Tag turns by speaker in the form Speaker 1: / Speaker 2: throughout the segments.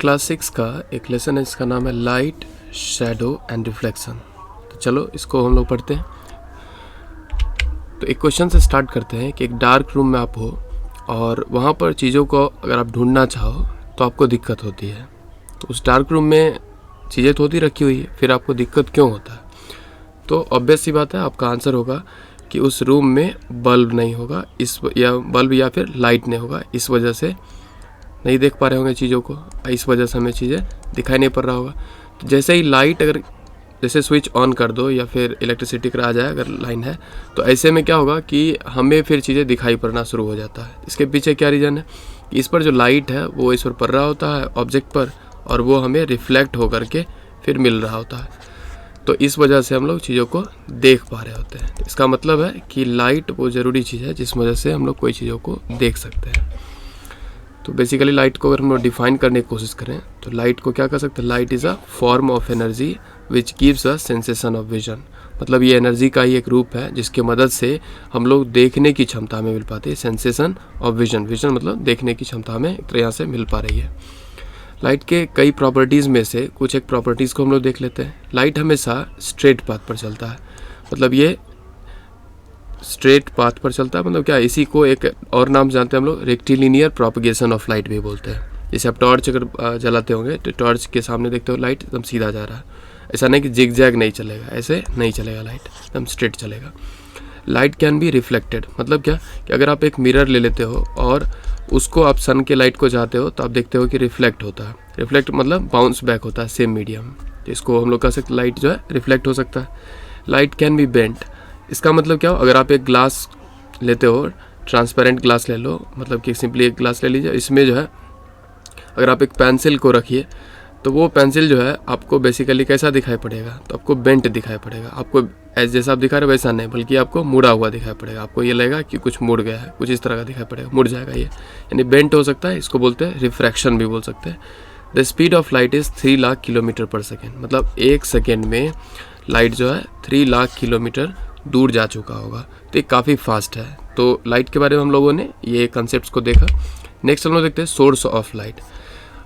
Speaker 1: Class 6 का एक lesson है, इसका नाम है लाइट, शैडो एंड रिफ्लेक्शन। तो चलो इसको हम लोग पढ़ते हैं। तो एक क्वेश्चन से स्टार्ट करते हैं कि एक डार्क रूम में आप हो और वहाँ पर चीज़ों को अगर आप ढूंढना चाहो तो आपको दिक्कत होती है। तो उस डार्क रूम में चीज़ें तो होती रखी हुई है, फिर आपको दिक्कत क्यों होता है? तो ऑब्वियस सी बात है, आपका आंसर होगा कि उस रूम में बल्ब नहीं होगा, बल्ब या फिर लाइट नहीं होगा, इस वजह से नहीं देख पा रहे होंगे चीज़ों को, इस वजह से हमें चीज़ें दिखाई नहीं पड़ रहा होगा। तो जैसे ही लाइट अगर जैसे स्विच ऑन कर दो या फिर इलेक्ट्रिसिटी का आ जाए अगर लाइन है, तो ऐसे में क्या होगा कि हमें फिर चीज़ें दिखाई पड़ना शुरू हो जाता है। इसके पीछे क्या रीज़न है? इस पर जो लाइट है वो इस पर पड़ रहा होता है ऑब्जेक्ट पर, और वो हमें रिफ्लेक्ट होकर के फिर मिल रहा होता है। तो इस वजह से हम लोग चीज़ों को देख पा रहे होते हैं। इसका मतलब है कि लाइट वो ज़रूरी चीज़ है जिस वजह से हम लोग कोई चीज़ों को देख सकते हैं। तो बेसिकली लाइट को अगर हम लोग डिफाइन करने की कोशिश करें तो लाइट को क्या कर सकते हैं? Light is a form of energy which gives a sensation of vision. मतलब ये एनर्जी का ही एक रूप है जिसकी मदद से हम लोग देखने की क्षमता हमें मिल पाती है। सेंसेशन ऑफ विजन, विजन मतलब देखने की क्षमता हमें एक तरह से मिल पा रही है। लाइट के कई प्रॉपर्टीज़ में से कुछ एक प्रॉपर्टीज़ को हम लोग देख लेते हैं। लाइट हमेशा स्ट्रेट पाथ पर चलता है। मतलब ये स्ट्रेट पाथ पर चलता है, मतलब क्या, इसी को एक और नाम जानते हैं हम लोग, रेक्टिलिनियर प्रोपगेशन ऑफ लाइट भी बोलते हैं। जैसे आप टॉर्च अगर जलाते होंगे तो टॉर्च के सामने देखते हो लाइट एकदम सीधा जा रहा है, ऐसा नहीं कि जिग जैग नहीं चलेगा, ऐसे नहीं चलेगा, लाइट एकदम स्ट्रेट चलेगा। लाइट कैन बी रिफ्लेक्टेड, मतलब क्या कि अगर आप एक मिरर ले लेते हो और उसको आप सन के लाइट को चाहते हो तो आप देखते हो कि रिफ्लेक्ट होता है। रिफ्लेक्ट मतलब बाउंस बैक होता है सेम मीडियम, तो इसको हम लोग कह सकते लाइट जो है रिफ्लेक्ट हो सकता है। लाइट कैन बी बेंट, इसका मतलब क्या हो, अगर आप एक ग्लास लेते हो, ट्रांसपेरेंट ग्लास ले लो, मतलब कि सिंपली एक ग्लास ले लीजिए, इसमें जो है अगर आप एक पेंसिल को रखिए तो वो पेंसिल जो है आपको बेसिकली कैसा दिखाई पड़ेगा? तो आपको बेंट दिखाई पड़ेगा। आपको जैसा आप दिखा रहे हो वैसा नहीं, बल्कि आपको मुड़ा हुआ दिखाई पड़ेगा। आपको ये लगेगा कि कुछ मुड़ गया है, कुछ इस तरह का दिखाई पड़ेगा, मुड़ जाएगा ये, यानी बेंट हो सकता है। इसको बोलते हैं रिफ्रैक्शन भी बोल सकते हैं। The speed of light is 3 lakh kilometre पर सेकेंड, मतलब 1 सेकेंड में लाइट जो है 3 लाख किलोमीटर दूर जा चुका होगा, तो ये काफ़ी फास्ट है। तो लाइट के बारे में हम लोगों ने ये कंसेप्ट्स को देखा। नेक्स्ट हम लोग देखते हैं सोर्स ऑफ लाइट।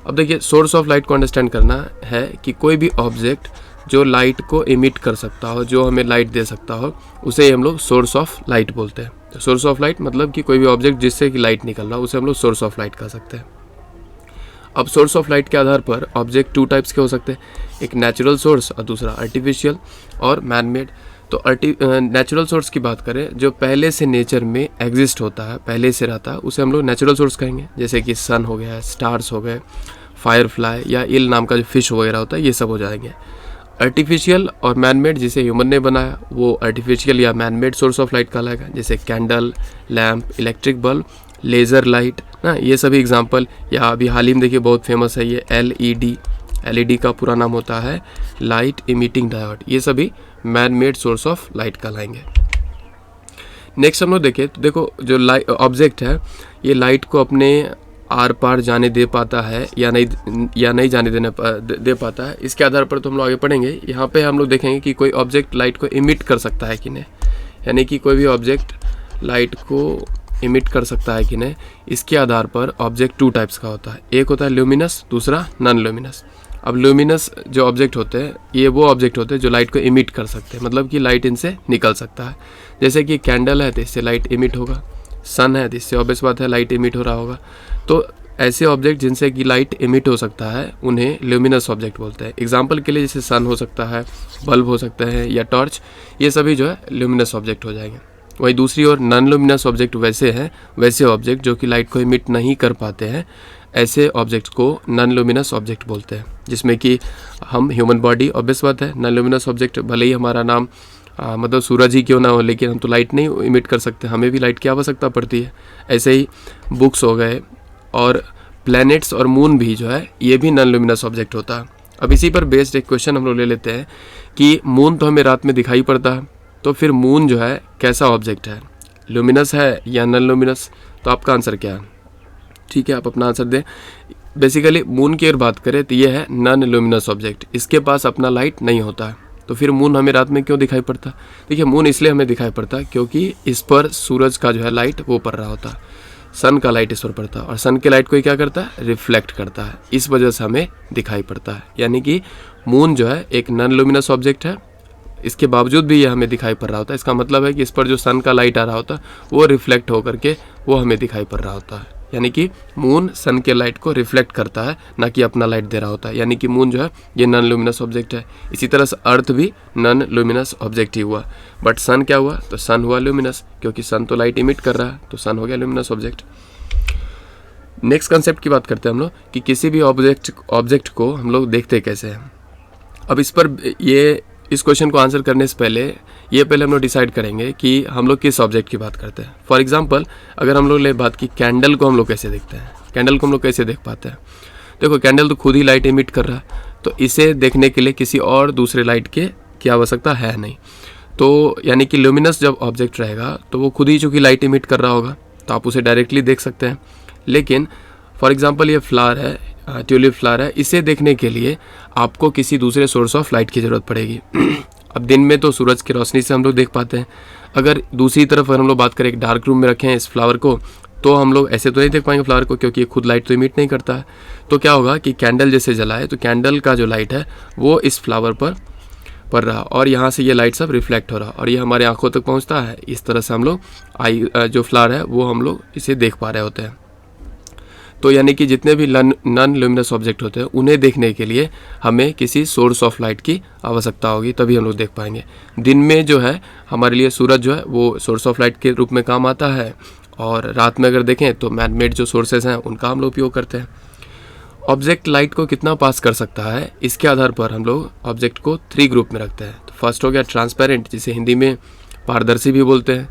Speaker 1: अब देखिए, सोर्स ऑफ लाइट को अंडरस्टैंड करना है कि कोई भी ऑब्जेक्ट जो लाइट को इमिट कर सकता हो, जो हमें लाइट दे सकता हो, उसे हम लोग सोर्स ऑफ लाइट बोलते हैं। तो सोर्स ऑफ लाइट मतलब कि कोई भी ऑब्जेक्ट जिससे कि लाइट निकल रहा हो उसे हम लोग सोर्स ऑफ लाइट कह सकते हैं। अब सोर्स ऑफ लाइट के आधार पर ऑब्जेक्ट 2 टाइप्स के हो सकते हैं, एक नेचुरल सोर्स और दूसरा आर्टिफिशियल और मैन मेड। तो नेचुरल सोर्स की बात करें, जो पहले से नेचर में एग्जिस्ट होता है, पहले से रहता है, उसे हम लोग नेचुरल सोर्स कहेंगे। जैसे कि सन हो गया, स्टार्स हो गए, फायरफ्लाई या इल नाम का जो फिश वगैरह होता है, ये सब हो जाएंगे। आर्टिफिशियल और मैनमेड जिसे ह्यूमन ने बनाया वो आर्टिफिशियल या मैनमेड सोर्स ऑफ लाइट कहलाएगा। जैसे candle, lamp, electric bulb, laser light ना, ये सभी एग्जांपल। या अभी हाल ही में देखिए बहुत फेमस है ये एलईडी का पूरा नाम होता है लाइट इमिटिंग डायोड। ये सभी man made source of light कहलाएंगे। नेक्स्ट हम लोग देखें तो देखो, जो लाइट ऑब्जेक्ट है ये लाइट को अपने आर पार जाने दे पाता है या नहीं जाने दे पाता है, इसके आधार पर तो हम लोग आगे पढ़ेंगे। यहाँ पे हम लोग देखेंगे कि कोई ऑब्जेक्ट लाइट को इमिट कर सकता है कि नहीं, यानी कि कोई भी ऑब्जेक्ट लाइट को इमिट कर सकता है कि नहीं, इसके आधार पर ऑब्जेक्ट 2 टाइप्स का होता है। एक होता है ल्यूमिनस, दूसरा नॉन ल्यूमिनस। अब ल्यूमिनस जो ऑब्जेक्ट होते हैं ये वो ऑब्जेक्ट होते हैं जो लाइट को इमिट कर सकते हैं, मतलब कि लाइट इनसे निकल सकता है। जैसे कि कैंडल है तो इससे लाइट इमिट होगा, सन है तो इससे ऑब्वियस बात है लाइट इमिट हो रहा होगा। तो ऐसे ऑब्जेक्ट जिनसे कि लाइट इमिट हो सकता है उन्हें ल्यूमिनस ऑब्जेक्ट बोलते हैं। एग्जाम्पल के लिए जैसे सन हो सकता है, बल्ब हो सकता है या टॉर्च, ये सभी जो है ल्यूमिनस ऑब्जेक्ट हो जाएंगे। वही दूसरी ओर नॉन ल्यूमिनस ऑब्जेक्ट वैसे ऑब्जेक्ट जो कि लाइट को इमिट नहीं कर पाते हैं, ऐसे ऑब्जेक्ट को नॉन ल्यूमिनस ऑब्जेक्ट बोलते हैं। जिसमें कि हम ह्यूमन बॉडी, ऑब्वियस बात है, नॉन ल्यूमिनस ऑब्जेक्ट, भले ही हमारा नाम मतलब सूरज ही क्यों ना हो, लेकिन हम तो लाइट नहीं इमिट कर सकते, हमें भी लाइट की आवश्यकता पड़ती है। ऐसे ही बुक्स हो गए और प्लैनेट्स और मून भी जो है ये भी नॉन ल्यूमिनस ऑब्जेक्ट होता है। अब इसी पर बेस्ड एक क्वेश्चन हम लोग ले लेते हैं कि मून तो हमें रात में दिखाई पड़ता है, तो फिर मून जो है कैसा ऑब्जेक्ट है, ल्यूमिनस है या नॉन ल्यूमिनस? तो आपका आंसर क्या है? ठीक है, आप अपना आंसर दें। बेसिकली मून की अगर बात करें तो ये है नॉन ल्यूमिनस ऑब्जेक्ट, इसके पास अपना लाइट नहीं होता है। तो फिर मून हमें रात में क्यों दिखाई पड़ता? देखिए, मून इसलिए हमें दिखाई पड़ता है क्योंकि इस पर सूरज का जो है लाइट वो पड़ रहा होता है। सन का लाइट इस पर पड़ता है और सन के लाइट को क्या करता है, रिफ्लेक्ट करता है, इस वजह से हमें दिखाई पड़ता है। यानी कि मून जो है एक नॉन लुमिनस ऑब्जेक्ट है, इसके बावजूद भी ये हमें दिखाई पड़ रहा होता है। इसका मतलब है कि इस पर जो सन का लाइट आ रहा होता है वो रिफ्लेक्ट होकर के वो हमें दिखाई पड़ रहा होता है। यानी कि मून सन के लाइट को रिफ्लेक्ट करता है, ना कि अपना लाइट दे रहा होता है। यानी कि मून जो है ये नॉन लुमिनस ऑब्जेक्ट है। इसी तरह से अर्थ भी नॉन लुमिनस ऑब्जेक्ट ही हुआ, बट सन क्या हुआ, तो सन हुआ लुमिनस, क्योंकि सन तो लाइट इमिट कर रहा है, तो सन हो गया लुमिनस ऑब्जेक्ट। नेक्स्ट कंसेप्ट की बात करते हैं हम लोग कि किसी भी ऑब्जेक्ट को हम लोग देखते कैसे हैं। अब इस क्वेश्चन को आंसर करने से पहले हम लोग डिसाइड करेंगे कि हम लोग किस ऑब्जेक्ट की बात करते हैं। फॉर एग्जांपल अगर हम लोग ले बात की कैंडल को हम लोग कैसे देखते हैं, कैंडल को हम लोग कैसे देख पाते हैं। देखो कैंडल तो खुद ही लाइट इमिट कर रहा है, तो इसे देखने के लिए किसी और दूसरे लाइट की आवश्यकता है नहीं। तो यानी कि ल्यूमिनस जब ऑब्जेक्ट रहेगा तो वो खुद ही चूँकि लाइट इमिट कर रहा होगा तो आप उसे डायरेक्टली देख सकते हैं। लेकिन फॉर एग्जांपल ये फ्लावर है, ट्यूलिप फ्लावर है, इसे देखने के लिए आपको किसी दूसरे सोर्स ऑफ लाइट की ज़रूरत पड़ेगी। अब दिन में तो सूरज की रोशनी से हम लोग देख पाते हैं, अगर दूसरी तरफ अगर हम लोग बात करें एक डार्क रूम में रखें इस फ्लावर को, तो हम लोग ऐसे तो नहीं देख पाएंगे फ्लावर को, क्योंकि ये खुद लाइट तो इमिट नहीं करता है। तो क्या होगा कि कैंडल जैसे जलाए तो कैंडल का जो लाइट है वो इस फ्लावर पर पड़ रहा और यहाँ से ये लाइट सब रिफ्लेक्ट हो रहा और ये हमारे आंखों तक पहुँचता है। इस तरह से हम लोग जो फ्लावर है वो हम लोग इसे देख पा रहे होते हैं। तो यानी कि जितने भी नॉन लुमिनस ऑब्जेक्ट होते हैं उन्हें देखने के लिए हमें किसी सोर्स ऑफ लाइट की आवश्यकता होगी, तभी हम लोग देख पाएंगे। दिन में जो है हमारे लिए सूरज जो है वो सोर्स ऑफ लाइट के रूप में काम आता है, और रात में अगर देखें तो मैनमेड जो सोर्सेज हैं उनका हम लोग उपयोग करते हैं। ऑब्जेक्ट लाइट को कितना पास कर सकता है, इसके आधार पर हम लोग ऑब्जेक्ट को 3 ग्रुप में रखते हैं। तो फर्स्ट हो गया ट्रांसपेरेंट, जिसे हिंदी में पारदर्शी भी बोलते हैं।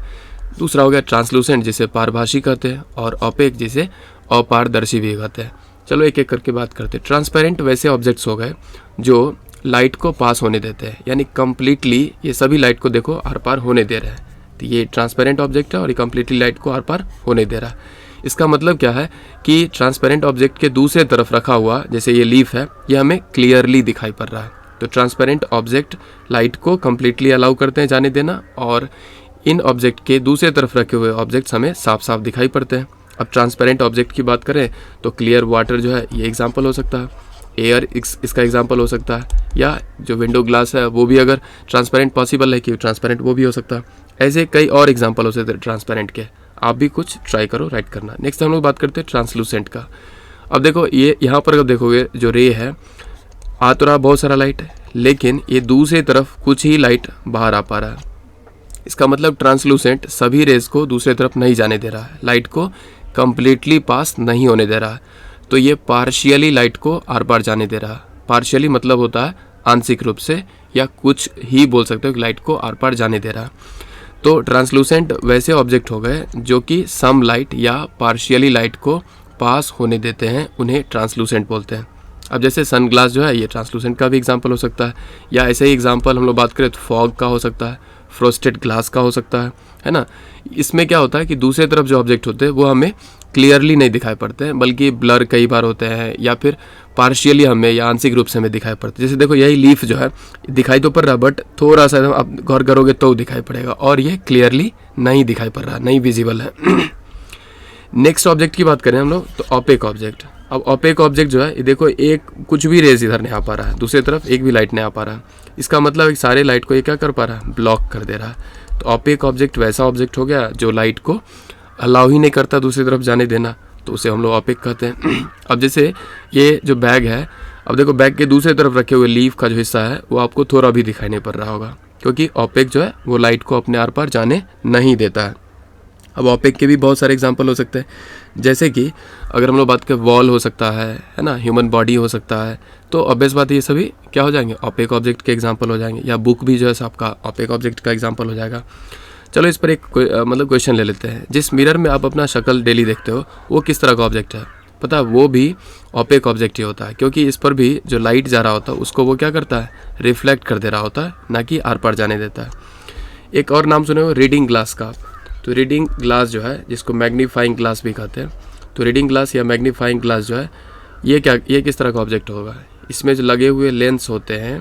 Speaker 1: दूसरा हो गया ट्रांसलूसेंट, जिसे पारभासी कहते हैं, और ओपेक, जिसे अपारदर्शी भी कहते हैं। चलो एक एक करके बात करते हैं। ट्रांसपेरेंट वैसे ऑब्जेक्ट्स हो गए जो लाइट को पास होने देते हैं, यानी कम्प्लीटली ये सभी लाइट को देखो आर पार होने दे रहे हैं। तो ये ट्रांसपेरेंट ऑब्जेक्ट है और ये कम्प्लीटली लाइट को आर पार होने दे रहा है। इसका मतलब क्या है कि ट्रांसपेरेंट ऑब्जेक्ट के दूसरे तरफ रखा हुआ जैसे ये लीफ है, ये हमें क्लियरली दिखाई पड़ रहा है। तो ट्रांसपेरेंट ऑब्जेक्ट लाइट को कम्प्लीटली अलाउ करते हैं जाने देना, और इन ऑब्जेक्ट के दूसरे तरफ रखे हुए ऑब्जेक्ट्स हमें साफ साफ दिखाई पड़ते हैं। अब ट्रांसपेरेंट ऑब्जेक्ट की बात करें तो क्लियर वाटर जो है ये एग्जांपल हो सकता है, एयर इसका एग्जांपल हो सकता है, या जो विंडो ग्लास है वो भी अगर ट्रांसपेरेंट पॉसिबल है कि ट्रांसपेरेंट वो भी हो सकता है। ऐसे कई और एग्जांपल हो सकते हैं ट्रांसपेरेंट के, आप भी कुछ ट्राई करो राइट करना। नेक्स्ट हम लोग बात करते हैं ट्रांसलूसेंट का। अब देखो ये यहाँ पर अगर देखोगे जो रे है आ तो रहा बहुत सारा लाइट, लेकिन ये दूसरी तरफ कुछ ही लाइट बाहर आ पा रहा है। इसका मतलब ट्रांसलूसेंट सभी रेज को दूसरी तरफ नहीं जाने दे रहा है, लाइट को कम्प्लीटली पास नहीं होने दे रहा है। तो ये पार्शियली लाइट को आर पार जाने दे रहा है। पार्शियली मतलब होता है आंशिक रूप से, या कुछ ही बोल सकते हो कि लाइट को आर पार जाने दे रहा है। तो ट्रांसलूसेंट वैसे ऑब्जेक्ट हो गए जो कि सम लाइट या पार्शियली लाइट को पास होने देते हैं, उन्हें ट्रांसलूसेंट बोलते हैं। अब जैसे सनग्लास जो है ये ट्रांसलूसेंट का भी एग्जांपल हो सकता है, या ऐसे ही एग्जांपल हम लोग बात करें तो फॉग का हो सकता है, फ्रोस्टेड ग्लास का हो सकता है ना। इसमें क्या होता है कि दूसरे तरफ जो ऑब्जेक्ट होते हैं वो हमें क्लियरली नहीं दिखाई पड़ते हैं, बल्कि ब्लर कई बार होते हैं, या फिर पार्शियली हमें या आंशिक रूप से हमें दिखाई पड़ते हैं। जैसे देखो यही लीफ जो है दिखाई तो पड़ रहा है, बट थोड़ा सा आप गौर करोगे तो दिखाई पड़ेगा, और ये क्लियरली नहीं दिखाई पड़ रहा, नहीं विजिबल है। नेक्स्ट ऑब्जेक्ट की बात करें हम लोग तो ओपेक ऑब्जेक्ट। अब ओपेक ऑब्जेक्ट जो है ये देखो एक कुछ भी रेज इधर नहीं आ पा रहा है, दूसरी तरफ एक भी लाइट नहीं आ पा रहा है। इसका मतलब एक सारे लाइट को ये क्या कर पा रहा है, ब्लॉक कर दे रहा है। तो ओपेक ऑब्जेक्ट वैसा ऑब्जेक्ट हो गया जो लाइट को अलाउ ही नहीं करता दूसरी तरफ जाने देना, तो उसे हम लोग ओपेक कहते हैं। अब जैसे ये जो बैग है, अब देखो बैग के दूसरी तरफ रखे हुए लीफ का जो हिस्सा है वो आपको थोड़ा भी दिखाई नहीं पड़ रहा होगा, क्योंकि ओपेक जो है वो लाइट को अपने आर पार जाने नहीं देता है। अब ओपेक के भी बहुत सारे एग्जांपल हो सकते हैं, जैसे कि अगर हम लोग बात करें वॉल हो सकता है ना, ह्यूमन बॉडी हो सकता है, तो ऑब्वियस बात है ये सभी क्या हो जाएंगे, ओपेक ऑब्जेक्ट के एग्जांपल हो जाएंगे। या बुक भी जो है आपका ओपेक ऑब्जेक्ट का एग्जांपल हो जाएगा। चलो इस पर एक मतलब क्वेश्चन ले लेते हैं। जिस मिरर में आप अपना शक्ल डेली देखते हो वो किस तरह का ऑब्जेक्ट है, पता है वो भी ओपेक ऑब्जेक्ट ही होता है, क्योंकि इस पर भी जो लाइट जा रहा होता है उसको वो क्या करता है, रिफ्लेक्ट कर दे रहा होता है, ना कि आर पार जाने देता है। एक और नाम सुने हो रीडिंग ग्लास का। तो रीडिंग ग्लास जो है जिसको मैग्नीफाइंग ग्लास भी कहते हैं, तो रीडिंग ग्लास या मैग्नीफाइंग ग्लास जो है ये किस तरह का ऑब्जेक्ट होगा। इसमें जो लगे हुए लेंस होते हैं,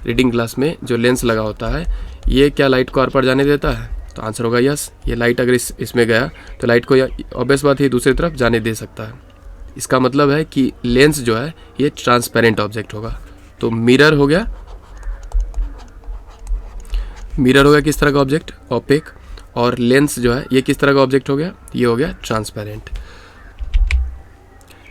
Speaker 1: रीडिंग ग्लास में जो लेंस लगा होता है ये क्या लाइट को आर पार जाने देता है, तो आंसर होगा यस। ये लाइट अगर इसमें गया तो लाइट को ऑब्वियस बात है दूसरी तरफ जाने दे सकता है। इसका मतलब है कि लेंस जो है ये ट्रांसपेरेंट ऑब्जेक्ट होगा। तो मिरर हो गया, मिरर हो गया किस तरह का ऑब्जेक्ट, ओपेक, और लेंस जो है ये किस तरह का ऑब्जेक्ट हो गया, ये हो गया ट्रांसपेरेंट।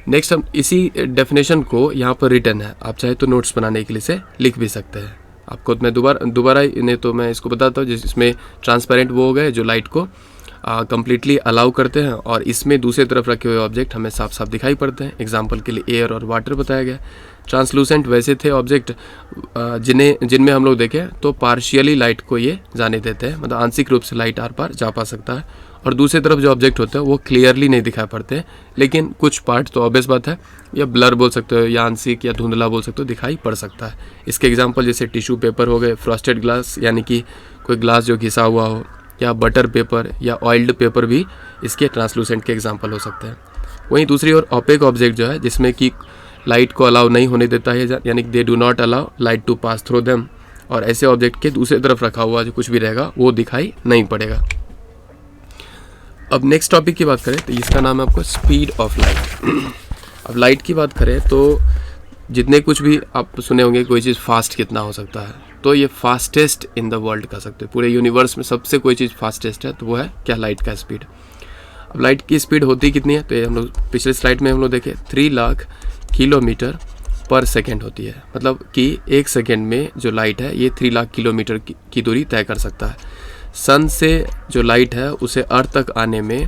Speaker 1: नेक्स्ट हम इसी डेफिनेशन को यहाँ पर रिटर्न है, आप चाहे तो नोट्स बनाने के लिए से लिख भी सकते हैं। आपको मैं दोबारा नहीं तो मैं इसको बताता हूँ। जिसमें ट्रांसपेरेंट वो हो गए जो लाइट को कम्प्लीटली अलाउ करते हैं, और इसमें दूसरी तरफ रखे हुए ऑब्जेक्ट हमें साफ साफ दिखाई पड़ते हैं। एग्जांपल के लिए एयर और वाटर बताया गया। ट्रांसलूसेंट वैसे थे ऑब्जेक्ट जिनमें हम लोग देखें तो पार्शियली लाइट को ये जाने देते हैं, मतलब आंशिक रूप से लाइट आर पार जा पा सकता है, और दूसरी तरफ जो ऑब्जेक्ट होते हैं वो क्लियरली नहीं दिखाई पड़ते, लेकिन कुछ पार्ट तो ऑब्वियस बात है या ब्लर बोल सकते हो या आंशिक या धुंधला बोल सकते हो दिखाई पड़ सकता है। इसके एग्जांपल जैसे टिश्यू पेपर हो गए, फ्रॉस्टेड ग्लास यानी कि कोई ग्लास जो घिसा हुआ हो, या बटर पेपर या ऑयल्ड पेपर भी इसके ट्रांसलूसेंट के एग्जांपल हो सकते हैं। वहीं दूसरी ओर ओपेक ऑब्जेक्ट जो है जिसमें कि लाइट को अलाउ नहीं होने देता है, यानी कि they do not allow light to pass through them, और ऐसे ऑब्जेक्ट के दूसरी तरफ रखा हुआ जो कुछ भी रहेगा वो दिखाई नहीं पड़ेगा। अब नेक्स्ट टॉपिक की बात करें तो इसका नाम है आपको स्पीड ऑफ लाइट। अब लाइट की बात करें तो जितने कुछ भी आप सुने होंगे कोई चीज़ फास्ट कितना हो सकता है, तो ये फास्टेस्ट इन द वर्ल्ड कह सकते हैं। पूरे यूनिवर्स में सबसे कोई चीज़ फास्टेस्ट है तो वो है क्या, लाइट का स्पीड। अब लाइट की स्पीड होती कितनी है, तो ये हम लोग पिछले स्लाइड में हम लोग देखे 3 लाख किलोमीटर पर सेकेंड होती है। मतलब कि 1 सेकेंड में जो लाइट है ये 3 लाख किलोमीटर की दूरी तय कर सकता है। सन से जो लाइट है उसे अर्थ तक आने में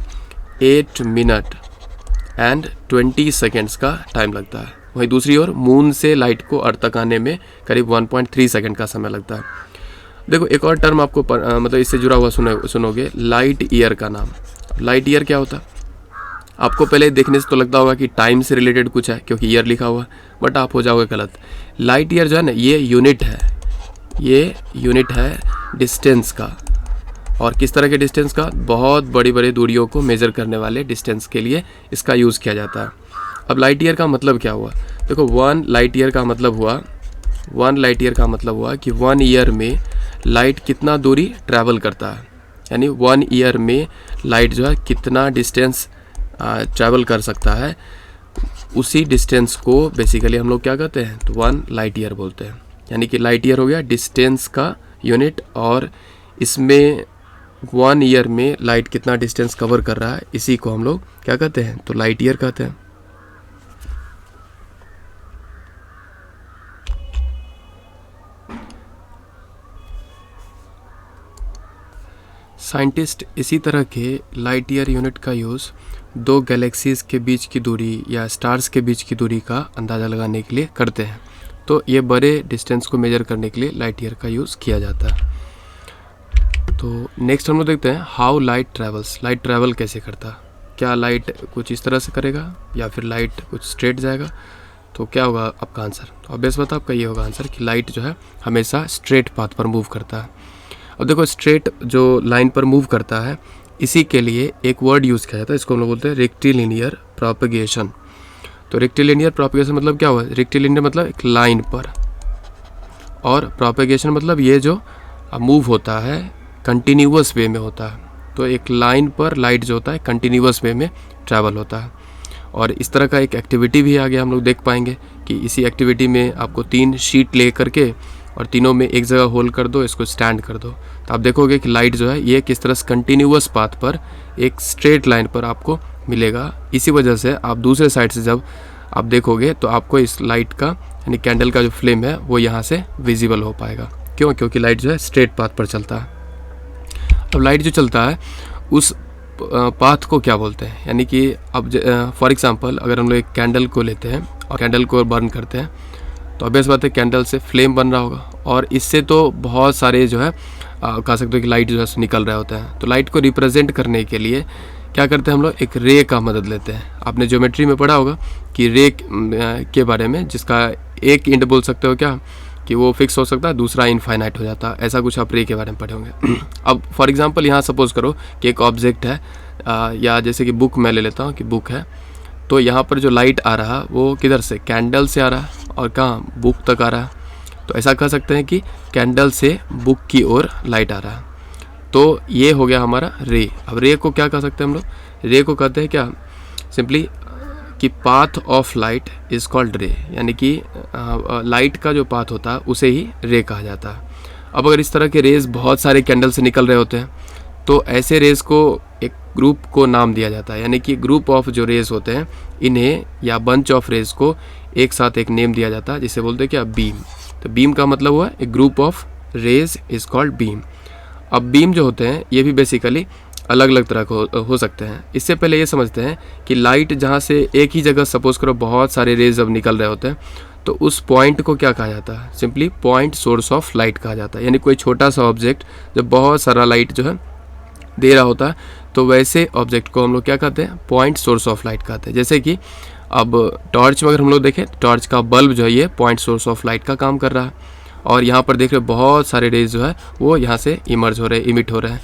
Speaker 1: 8 मिनट एंड 20 सेकेंड्स का टाइम लगता है। वहीं दूसरी ओर मून से लाइट को अर्थ तक आने में करीब 1.3 सेकेंड का समय लगता है। देखो एक और टर्म आपको मतलब इससे जुड़ा हुआ सुनोगे, लाइट ईयर का नाम। लाइट ईयर क्या होता है, आपको पहले देखने से तो लगता होगा कि टाइम से रिलेटेड कुछ है क्योंकि ईयर लिखा हुआ है, बट आप हो जाओगे गलत। लाइट ईयर जो है ना ये यूनिट है, ये यूनिट है डिस्टेंस का। और किस तरह के डिस्टेंस का, बहुत बड़ी बड़ी दूरियों को मेज़र करने वाले डिस्टेंस के लिए इसका यूज़ किया जाता है। अब लाइट ईयर का मतलब क्या हुआ, देखो 1 लाइट ईयर का मतलब हुआ, 1 लाइट ईयर का मतलब हुआ कि 1 ईयर में लाइट कितना दूरी ट्रैवल करता है, यानी 1 ईयर में लाइट जो है कितना डिस्टेंस ट्रैवल कर सकता है, उसी डिस्टेंस को बेसिकली हम लोग क्या कहते हैं, तो 1 लाइट ईयर बोलते हैं। यानी कि लाइट ईयर हो गया डिस्टेंस का यूनिट, और इसमें 1 ईयर में लाइट कितना डिस्टेंस कवर कर रहा है इसी को हम लोग क्या कहते हैं, तो लाइट ईयर कहते हैं। साइंटिस्ट इसी तरह के लाइट ईयर यूनिट का यूज़ 2 गैलेक्सीज़ के बीच की दूरी या स्टार्स के बीच की दूरी का अंदाज़ा लगाने के लिए करते हैं। तो ये बड़े डिस्टेंस को मेजर करने के लिए लाइट ईयर का यूज़ किया जाता है। तो नेक्स्ट हम लोग देखते हैं how light travels. Light travel कैसे करता है, क्या लाइट कुछ इस तरह से करेगा या फिर लाइट कुछ स्ट्रेट जाएगा, तो क्या होगा आपका आंसर, तो ऑब्वियस बात आपका ये होगा आंसर कि लाइट जो है हमेशा स्ट्रेट पाथ पर मूव करता है। अब देखो स्ट्रेट जो लाइन पर मूव करता है इसी के लिए एक वर्ड यूज़ किया जाता है, इसको हम लोग बोलते हैं रेक्टिलिनियर प्रोपगेशन। तो रेक्टिलिनियर प्रोपगेशन मतलब क्या हुआ, रेक्टिलिनियर मतलब एक लाइन पर, और प्रोपगेशन मतलब ये जो मूव होता है कंटिन्यूअस वे में होता है। तो एक लाइन पर लाइट जो होता है कंटिन्यूअस वे में ट्रैवल होता है। और इस तरह का एक एक्टिविटी भी आगे हम लोग देख पाएंगे कि इसी एक्टिविटी में आपको 3 शीट ले करके और तीनों में एक जगह होल्ड कर दो, इसको स्टैंड कर दो, तो आप देखोगे कि लाइट जो है ये किस तरह से कंटिन्यूअस पाथ पर एक स्ट्रेट लाइन पर आपको मिलेगा। इसी वजह से आप दूसरे साइड से जब आप देखोगे तो आपको इस लाइट का यानी कैंडल का जो फ्लेम है वो यहाँ से विजिबल हो पाएगा। क्यों, क्योंकि लाइट जो है स्ट्रेट पाथ पर चलता है। अब लाइट जो चलता है उस पाथ को क्या बोलते हैं, यानी कि अब फॉर एग्जांपल अगर हम लोग एक कैंडल को लेते हैं और कैंडल को बर्न करते हैं तो ऑब्वियस बात है कैंडल से फ्लेम बन रहा होगा, और इससे तो बहुत सारे जो है कह सकते हो कि लाइट जो है निकल रहे होते हैं। तो लाइट को रिप्रेजेंट करने के लिए क्या करते हैं हम लोग, एक रे का मदद लेते हैं। आपने ज्योमेट्री में पढ़ा होगा कि रे के बारे में, जिसका एक एंड बोल सकते हो क्या कि वो फिक्स हो सकता है, दूसरा इनफाइनाइट हो जाता है, ऐसा कुछ आप रे के बारे में पढ़े होंगे। अब फॉर एग्जांपल यहाँ सपोज करो कि एक ऑब्जेक्ट है या जैसे कि बुक मैं ले लेता हूँ कि बुक है, तो यहाँ पर जो लाइट आ रहा वो किधर से, कैंडल से आ रहा है और कहाँ, बुक तक आ रहा है। तो ऐसा कह सकते हैं कि कैंडल से बुक की ओर लाइट आ रहा है। तो ये हो गया हमारा रे। अब रे को क्या कह सकते हैं हम लोग, रे को कहते हैं क्या, सिंपली कि path of light is called रे, यानी कि लाइट का जो पाथ होता है उसे ही रे कहा जाता है। अब अगर इस तरह के रेज बहुत सारे कैंडल से निकल रहे होते हैं तो ऐसे रेज को एक ग्रुप को नाम दिया जाता है, यानी कि ग्रुप ऑफ जो रेज होते हैं इन्हें या बंच ऑफ रेज को एक साथ एक नेम दिया जाता है जिसे बोलते हैं क्या, बीम। तो बीम का मतलब हुआ एक group of rays is called beam. अब बीम जो होते हैं ये भी बेसिकली अलग अलग तरह के हो सकते हैं। इससे पहले ये समझते हैं कि लाइट जहाँ से एक ही जगह सपोज करो बहुत सारे रेज जब निकल रहे होते हैं तो उस पॉइंट को क्या कहा जाता है, simply point source of light कहा जाता है। यानी कोई छोटा सा ऑब्जेक्ट जब बहुत सारा लाइट जो है दे रहा होता है तो वैसे ऑब्जेक्ट को हम लोग क्या कहते हैं, पॉइंट सोर्स ऑफ लाइट कहते हैं। जैसे कि अब टॉर्च में अगर हम लोग देखें, टॉर्च का बल्ब जो है ये पॉइंट सोर्स ऑफ लाइट का काम कर रहा है, और यहाँ पर देख रहे बहुत सारे रेज जो है वो यहाँ से इमर्ज हो रहे हैं, इमिट हो रहे हैं,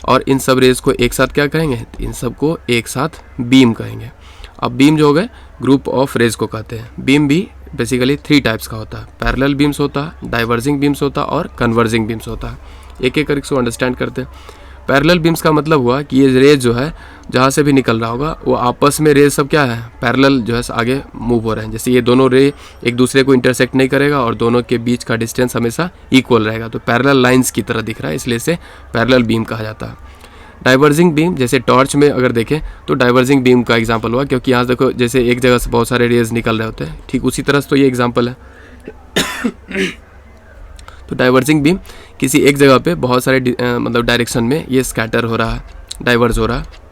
Speaker 1: और इन सब रेज को एक साथ क्या कहेंगे, इन सब को एक साथ बीम कहेंगे। अब बीम जो हो गए ग्रुप ऑफ रेज को कहते हैं। बीम भी बेसिकली 3 टाइप्स का होता है, पैरेलल बीम्स होता है, डाइवर्जिंग बीम्स होता है और कन्वर्जिंग बीम्स होता है। एक एक करके इसको अंडरस्टैंड करते हैं। पैरेलल बीम्स का मतलब हुआ कि ये रेज जो है जहाँ से भी निकल रहा होगा वो आपस में रेज सब क्या है, पैरेलल जो है आगे मूव हो रहे हैं। जैसे ये दोनों रे एक दूसरे को इंटरसेक्ट नहीं करेगा और दोनों के बीच का डिस्टेंस हमेशा इक्वल रहेगा, तो पैरेलल लाइंस की तरह दिख रहा है, इसलिए इसे पैरेलल बीम कहा जाता है। डाइवर्जिंग बीम, जैसे टॉर्च में अगर देखें तो डाइवर्जिंग बीम का एग्जांपल हुआ, क्योंकि यहाँ देखो जैसे एक जगह से बहुत सारे रेज निकल रहे होते हैं, ठीक उसी तरह से तो ये एग्जांपल है। तो डाइवर्जिंग बीम किसी एक जगह पे बहुत सारे मतलब डायरेक्शन में ये स्कैटर हो रहा है, डाइवर्ज हो रहा है।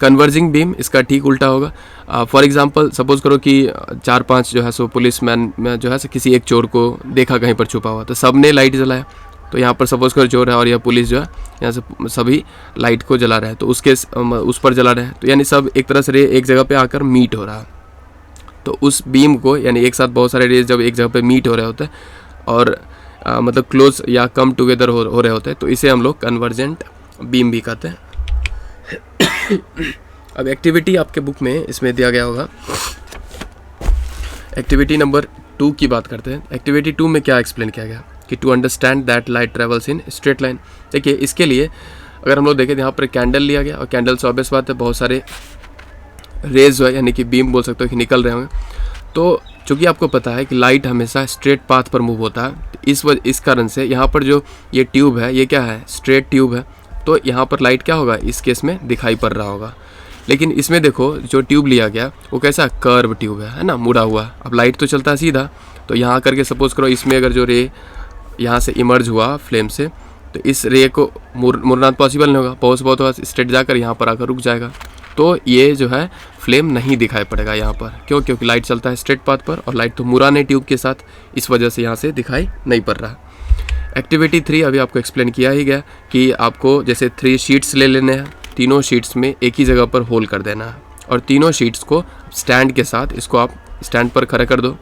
Speaker 1: कन्वर्जिंग बीम इसका ठीक उल्टा होगा। फॉर एग्जांपल सपोज करो कि 4-5 जो है सो पुलिसमैन में जो है किसी एक चोर को देखा कहीं पर छुपा हुआ, तो सब ने लाइट जलाया। तो यहाँ पर सपोज करो चोर है और यह पुलिस जो है यहाँ से सभी लाइट को जला रहे हैं, तो उसके उस पर जला रहे हैं, तो यानी सब एक तरह से एक जगह पे आकर मीट हो रहा है। तो उस बीम को, यानी एक साथ बहुत सारे रेज जब एक जगह पे मीट हो रहे होते हैं और मतलब क्लोज या कम टुगेदर हो रहे होते हैं, तो इसे हम लोग कन्वर्जेंट बीम भी कहते हैं। अब एक्टिविटी आपके बुक में इसमें दिया गया होगा, एक्टिविटी नंबर 2 की बात करते हैं। एक्टिविटी 2 में क्या एक्सप्लेन किया गया कि to understand that light travels in straight line. देखिए इसके लिए अगर हम लोग देखें यहाँ पर कैंडल लिया गया और कैंडल से ऑब्वियस बात है बहुत सारे रेज जो है यानी कि बीम बोल सकते हो कि निकल रहे होंगे। तो चूँकि आपको पता है कि लाइट हमेशा स्ट्रेट पाथ पर मूव होता है, इस कारण से यहाँ पर जो ये ट्यूब है ये क्या है, स्ट्रेट ट्यूब है, तो यहाँ पर लाइट क्या होगा, इस केस में दिखाई पड़ रहा होगा। लेकिन इसमें देखो जो ट्यूब लिया गया वो कैसा कर्व ट्यूब है ना, मुड़ा हुआ। अब लाइट तो चलता है सीधा, तो यहाँ करके सपोज करो इसमें अगर जो रे यहाँ से इमर्ज हुआ फ्लेम से, तो इस रे को मुड़ना पॉसिबल नहीं होगा, बहुत स्ट्रेट जाकर यहाँ पर आकर रुक जाएगा, तो ये जो है फ्लेम नहीं दिखाई पड़ेगा यहाँ पर। क्यों? क्योंकि लाइट चलता है स्ट्रेट पाथ पर और लाइट तो मुड़ा नहीं ट्यूब के साथ, इस वजह से यहाँ से दिखाई नहीं पड़ रहा। एक्टिविटी 3 अभी आपको एक्सप्लेन किया ही गया कि आपको जैसे 3 शीट्स ले लेने हैं, तीनों शीट्स में एक ही जगह पर होल कर देना है और तीनों शीट्स को स्टैंड के साथ इसको आप स्टैंड पर खड़ा कर दो।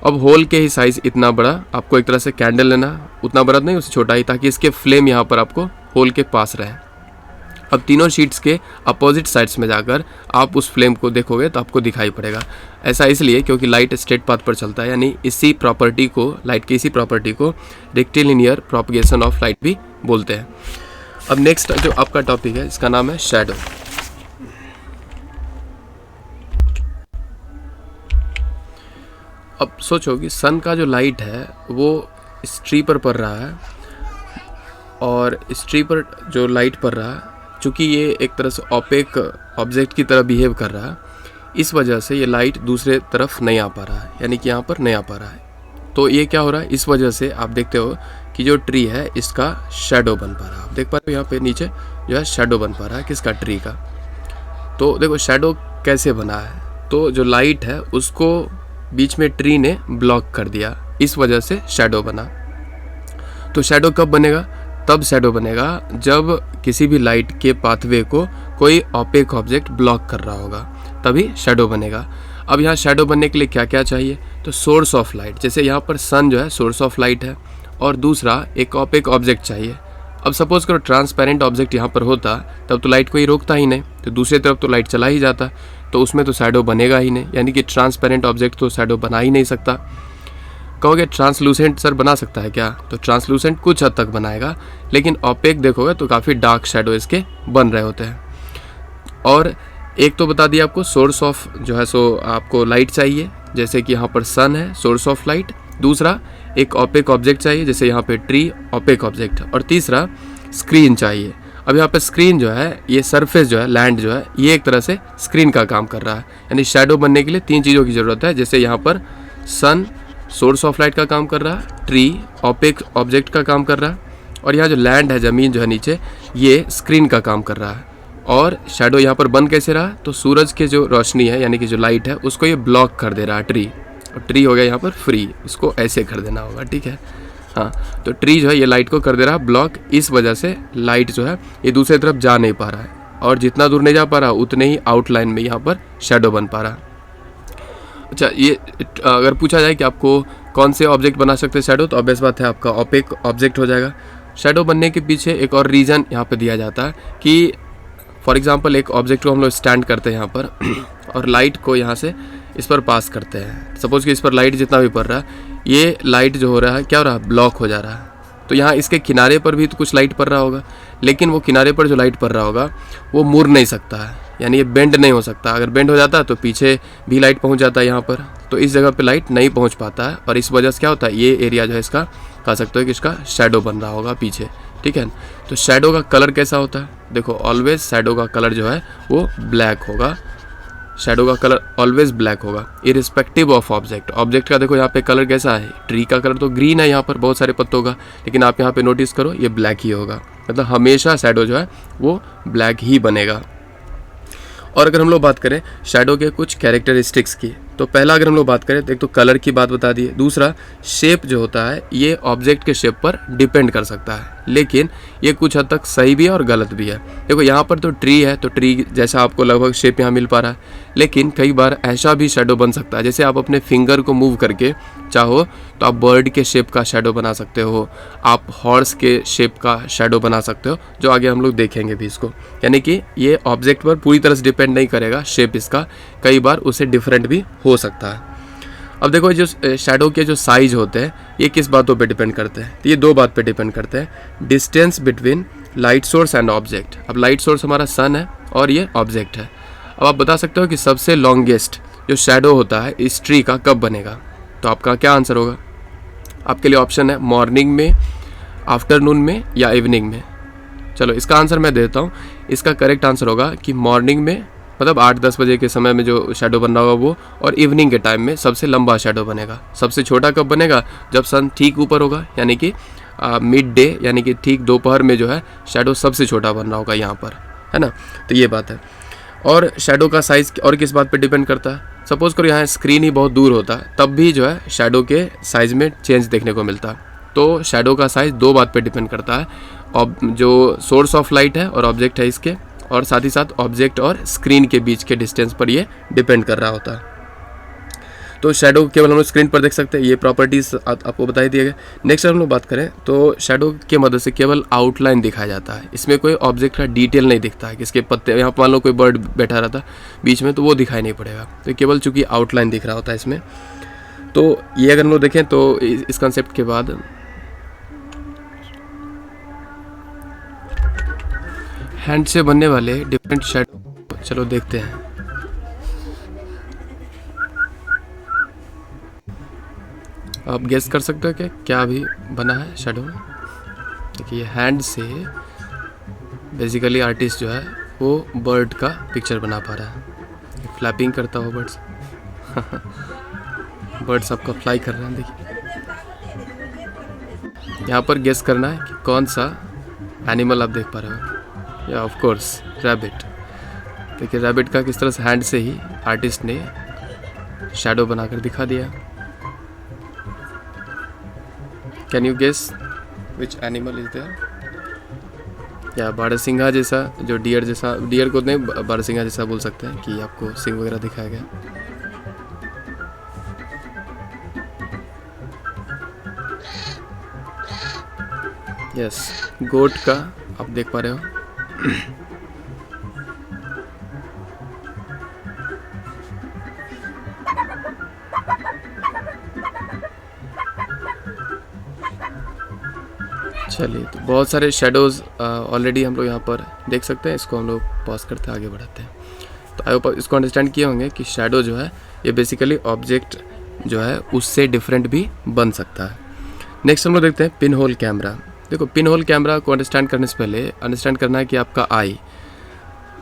Speaker 1: अब होल के ही साइज़ इतना बड़ा आपको एक तरह से कैंडल लेना, उतना बड़ा नहीं उससे छोटा ही, ताकि इसके फ्लेम यहाँ पर आपको होल के पास रहे। अब तीनों शीट्स के अपोजिट साइड्स में जाकर आप उस फ्लेम को देखोगे तो आपको दिखाई पड़ेगा। ऐसा इसलिए क्योंकि लाइट स्ट्रेट पाथ पर चलता है, यानी इसी प्रॉपर्टी को, लाइट की इसी प्रॉपर्टी को रेक्टिलिनियर प्रोपगेशन ऑफ लाइट भी बोलते हैं। अब नेक्स्ट जो आपका टॉपिक है इसका नाम है शैडो। अब सोचो कि सन का जो लाइट है वो इस ट्री पर पड़ रहा है और इस ट्री पर जो लाइट पड़ रहा है, चूँकि ये एक तरह से ओपेक ऑब्जेक्ट की तरह बिहेव कर रहा है, इस वजह से ये लाइट दूसरे तरफ नहीं आ पा रहा है, यानी कि यहाँ पर नहीं आ पा रहा है। तो ये क्या हो रहा है, इस वजह से आप देखते हो कि जो ट्री है इसका शैडो बन पा रहा है। आप देख पा रहे हो यहाँ पे नीचे जो है शैडो बन पा रहा है किसका, ट्री का। तो देखो शैडो कैसे बना है, तो जो लाइट है उसको बीच में ट्री ने ब्लॉक कर दिया, इस वजह से शैडो बना। तो शैडो कब बनेगा, तब शैडो बनेगा जब किसी भी लाइट के पाथवे को कोई ओपेक ऑब्जेक्ट ब्लॉक कर रहा होगा, तभी शैडो बनेगा। अब यहाँ शैडो बनने के लिए क्या क्या चाहिए, तो सोर्स ऑफ लाइट, जैसे यहाँ पर सन जो है सोर्स ऑफ लाइट है, और दूसरा एक ओपेक ऑब्जेक्ट चाहिए। अब सपोज करो ट्रांसपेरेंट ऑब्जेक्ट यहाँ पर होता तब तो लाइट कोई रोकता ही नहीं, तो दूसरी तरफ तो लाइट चला ही जाता, तो उसमें तो शैडो बनेगा ही नहीं, यानी कि ट्रांसपेरेंट ऑब्जेक्ट तो शैडो बना ही नहीं सकता। कहोगे ट्रांसलूसेंट सर बना सकता है क्या, तो ट्रांसलूसेंट कुछ हद तक बनाएगा, लेकिन ऑपेक देखोगे तो काफ़ी डार्क शेडो इसके बन रहे होते हैं। और एक तो बता दिया आपको सोर्स ऑफ जो है सो आपको लाइट चाहिए, जैसे कि यहाँ पर सन है सोर्स ऑफ लाइट। दूसरा एक ऑपेक ऑब्जेक्ट चाहिए, जैसे यहाँ पे ट्री ऑपेक ऑब्जेक्ट है। और तीसरा स्क्रीन चाहिए। अब यहाँ पे स्क्रीन जो है, ये सरफेस जो है, लैंड जो है, ये एक तरह से स्क्रीन का काम कर रहा है। यानी शेडो बनने के लिए 3 चीज़ों की ज़रूरत है, जैसे यहाँ पर सन सोर्स ऑफ लाइट का काम कर रहा है, ट्री ऑपेक ऑब्जेक्ट का काम कर रहा है, और यहाँ जो लैंड है, ज़मीन जो है नीचे, ये स्क्रीन का काम कर रहा है। और शेडो यहाँ पर बन कैसे रहा, तो सूरज के जो रोशनी है यानी कि जो लाइट है उसको ये ब्लॉक कर दे रहा है ट्री, और ट्री हो गया यहाँ पर फ्री, इसको ऐसे कर देना होगा, ठीक है। हाँ, तो ट्री जो है ये लाइट को कर दे रहा है ब्लॉक, इस वजह से लाइट जो है ये दूसरी तरफ जा नहीं पा रहा है, और जितना दूर नहीं जा पा रहा उतने ही आउटलाइन में यहाँ पर शेडो बन पा रहा है। अच्छा, ये अगर पूछा जाए कि आपको कौन से ऑब्जेक्ट बना सकते हैं शेडो, तो ऑब्वियस बात है आपका ऑपेक ऑब्जेक्ट हो जाएगा। शेडो बनने के पीछे एक और रीज़न यहाँ पे दिया जाता है कि फॉर एग्जांपल एक ऑब्जेक्ट को हम लोग स्टैंड करते हैं यहाँ पर और लाइट को यहाँ से इस पर पास करते हैं। सपोज़ कि इस पर लाइट जितना भी पड़ रहा है, ये लाइट जो हो रहा है क्या हो रहा है, ब्लॉक हो जा रहा है। तो यहाँ इसके किनारे पर भी तो कुछ लाइट पड़ रहा होगा, लेकिन वो किनारे पर जो लाइट पड़ रहा होगा वो मुड़ नहीं सकता है, यानी ये बेंड नहीं हो सकता। अगर बेंड हो जाता है तो पीछे भी लाइट पहुँच जाता है यहाँ पर, तो इस जगह पे लाइट नहीं पहुँच पाता है, और इस वजह से क्या होता है, ये एरिया जो है इसका कह सकते हो कि इसका शेडो बन रहा होगा पीछे, ठीक है। तो शेडो का कलर कैसा होता है, देखो ऑलवेज शेडो का कलर जो है वो ब्लैक होगा। शेडो का कलर ऑलवेज ब्लैक होगा इरिस्पेक्टिव ऑफ ऑब्जेक्ट। ऑब्जेक्ट का देखो यहाँ पे कलर कैसा है, ट्री का कलर तो ग्रीन है यहाँ पर बहुत सारे पत्तों का, लेकिन आप यहाँ पे नोटिस करो ये ब्लैक ही होगा, मतलब हमेशा शेडो जो है वो ब्लैक ही बनेगा। और अगर हम लोग बात करें शेडो के कुछ कैरेक्टरिस्टिक्स की, तो पहला अगर हम लोग बात करें तो एक तो कलर की बात बता दी, दूसरा शेप जो होता है ये ऑब्जेक्ट के शेप पर डिपेंड कर सकता है, लेकिन ये कुछ हद तक सही भी है और गलत भी है। देखो यहाँ पर तो ट्री है, तो ट्री जैसा आपको लगभग शेप यहाँ मिल पा रहा है, लेकिन कई बार ऐसा भी शेडो बन सकता है, जैसे आप अपने फिंगर को मूव करके चाहो तो आप बर्ड के शेप का शेडो बना सकते हो, आप हॉर्स के शेप का शेडो बना सकते हो, जो आगे हम लोग देखेंगे भी इसको। यानी कि ये ऑब्जेक्ट पर पूरी तरह से डिपेंड नहीं करेगा शेप इसका, कई बार उससे डिफरेंट भी हो सकता है। अब देखो जो शेडो के जो साइज होते हैं ये किस बातों पे डिपेंड करते हैं, तो ये 2 बात पे डिपेंड करते हैं, distance between light source and object. अब लाइट सोर्स हमारा सन है और ये ऑब्जेक्ट है। अब आप बता सकते हो कि सबसे लॉन्गेस्ट जो शेडो होता है इस ट्री का कब बनेगा, तो आपका क्या आंसर होगा, आपके लिए ऑप्शन है मॉर्निंग में, आफ्टरनून में या इवनिंग में। चलो इसका आंसर मैं देता हूँ, इसका करेक्ट आंसर होगा कि मॉर्निंग में, मतलब 8-10 बजे के समय में जो शेडो बन रहा होगा वो, और इवनिंग के टाइम में सबसे लंबा शेडो बनेगा। सबसे छोटा कब बनेगा, जब सन ठीक ऊपर होगा, यानी कि मिड डे, यानी कि ठीक दोपहर में जो है शेडो सबसे छोटा बन रहा होगा यहाँ पर, है ना। तो ये बात है। और शेडो का साइज़ और किस बात पे डिपेंड करता है, सपोज़ करो यहाँ स्क्रीन ही बहुत दूर होता तब भी जो है शेडो के साइज़ में चेंज देखने को मिलता। तो शेडो का साइज़ 2 बात पे डिपेंड करता है, और जो सोर्स ऑफ लाइट है और ऑब्जेक्ट है इसके, और साथ ही साथ ऑब्जेक्ट और स्क्रीन के बीच के डिस्टेंस पर ये डिपेंड कर रहा होता है। तो शेडो केवल हम लोग स्क्रीन पर देख सकते हैं, ये प्रॉपर्टीज़ आपको बताई दिए गए। नेक्स्ट हम लोग बात करें तो शेडो के मदद से केवल आउटलाइन दिखाया जाता है, इसमें कोई ऑब्जेक्ट का डिटेल नहीं दिखता है, किसके पत्ते, यहाँ मान लो कोई बर्ड बैठा रहता बीच में तो वो दिखाई नहीं पड़ेगा, तो केवल चूँकि आउटलाइन दिख रहा होता है इसमें। तो ये अगर हम लोग देखें तो इस कंसेप्ट के बाद हैंड से बनने वाले डिफरेंट शेडो, चलो देखते हैं। आप गेस कर सकते हो कि क्या अभी बना है शेडो। देखिए हैंड से बेसिकली आर्टिस्ट जो है वो बर्ड का पिक्चर बना पा रहा है, फ्लैपिंग करता हो बर्ड्स बर्ड्स आपका फ्लाई कर रहे हैं। देखिए यहाँ पर गेस करना है कि कौन सा एनिमल आप देख पा रहे हो, या ऑफ कोर्स रैबिट। देखिए रैबिट का किस तरह से हैंड से ही आर्टिस्ट ने शैडो बनाकर दिखा दिया। Can you guess which animal is there? या बारहसिंघा जैसा, जो डियर जैसा, डियर को नहीं बारहसिंघा जैसा बोल सकते हैं कि आपको सिंग वगैरह दिखाया गया। यस, गोट का आप देख पा रहे हो। चलिए, तो बहुत सारे शेडोज़ ऑलरेडी हम लोग यहाँ पर देख सकते हैं। इसको हम लोग पॉज करते हैं, आगे बढ़ाते हैं। तो आई होप इसको अंडरस्टैंड किए होंगे कि शेडो जो है ये बेसिकली ऑब्जेक्ट जो है उससे डिफरेंट भी बन सकता है। नेक्स्ट हम लोग देखते हैं पिन होल कैमरा। देखो, पिन होल कैमरा को अंडरस्टैंड करने से पहले अंडरस्टैंड करना है कि आपका आई,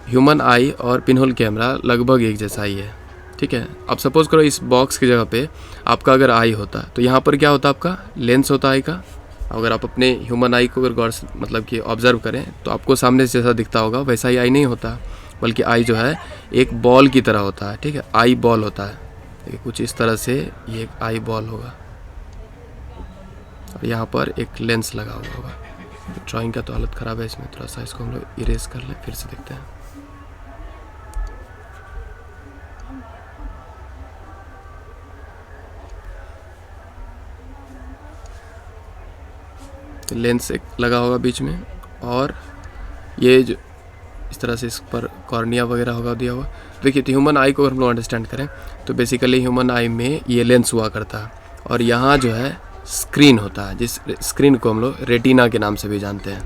Speaker 1: ह्यूमन आई और पिन होल कैमरा लगभग एक जैसा ही है, ठीक है। अब सपोज करो इस बॉक्स की जगह पे आपका अगर आई होता तो यहाँ पर क्या होता, आपका लेंस होता आई का। अगर आप अपने ह्यूमन आई को अगर गौर से मतलब कि ऑब्जर्व करें तो आपको सामने से जैसा दिखता होगा वैसा ही आई नहीं होता, बल्कि आई जो है एक बॉल की तरह होता है, ठीक है। आई बॉल होता है, देखिए कुछ इस तरह से ये एक आई बॉल होगा और यहाँ पर एक लेंस लगा हुआ होगा। ड्राइंग का तो हालत ख़राब है इसमें, थोड़ा सा इसको हम लोग इरेज कर लें, फिर से देखते हैं। तो लेंस एक लगा होगा बीच में और ये जो इस तरह से इस पर कॉर्निया वगैरह होगा दिया हुआ। देखिए, तो ह्यूमन आई को अगर हम लोग अंडरस्टैंड करें तो बेसिकली ह्यूमन आई में ये लेंस हुआ करता है और यहाँ जो है स्क्रीन होता है, जिस स्क्रीन को हम लोग रेटिना के नाम से भी जानते हैं।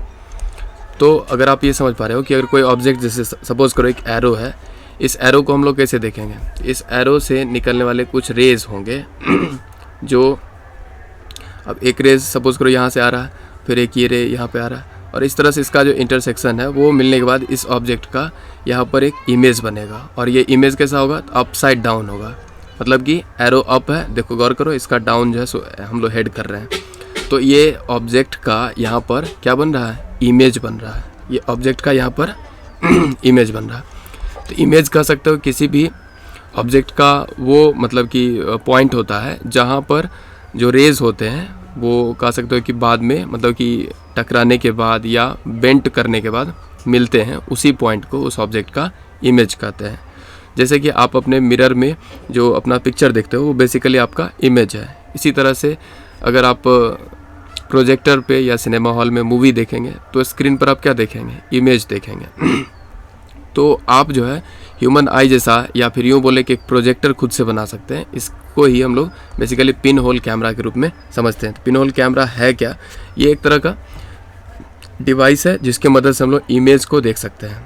Speaker 1: तो अगर आप ये समझ पा रहे हो कि अगर कोई ऑब्जेक्ट, जैसे सपोज करो एक एरो है, इस एरो को हम लोग कैसे देखेंगे, इस एरो से निकलने वाले कुछ रेज होंगे जो, अब एक रेज सपोज करो यहाँ से आ रहा है, फिर एक ये रे यहाँ पे आ रहा है और इस तरह से इसका जो इंटरसेक्शन है वो मिलने के बाद इस ऑब्जेक्ट का यहाँ पर एक इमेज बनेगा और ये इमेज कैसा होगा, अपसाइड डाउन होगा। मतलब कि एरो अप है, देखो गौर करो, इसका डाउन जो है सो हम लोग हेड कर रहे हैं, तो ये ऑब्जेक्ट का यहाँ पर क्या बन रहा है, इमेज बन रहा है। ये ऑब्जेक्ट का यहाँ पर इमेज बन रहा है। तो इमेज कह सकते हो किसी भी ऑब्जेक्ट का वो मतलब कि पॉइंट होता है जहाँ पर जो रेज होते हैं वो कह सकते हो कि बाद में मतलब कि टकराने के बाद या बेंट करने के बाद मिलते हैं, उसी पॉइंट को उस ऑब्जेक्ट का इमेज कहते हैं। जैसे कि आप अपने मिरर में जो अपना पिक्चर देखते हो वो बेसिकली आपका इमेज है। इसी तरह से अगर आप प्रोजेक्टर पे या सिनेमा हॉल में मूवी देखेंगे तो स्क्रीन पर आप क्या देखेंगे, इमेज देखेंगे। तो आप जो है ह्यूमन आई जैसा या फिर यूँ बोले कि एक प्रोजेक्टर खुद से बना सकते हैं। इसको ही हम लोग बेसिकली पिन होल कैमरा के रूप में समझते हैं। तो पिन होल कैमरा है क्या, ये एक तरह का डिवाइस है जिसके मदद से हम लोग इमेज को देख सकते हैं।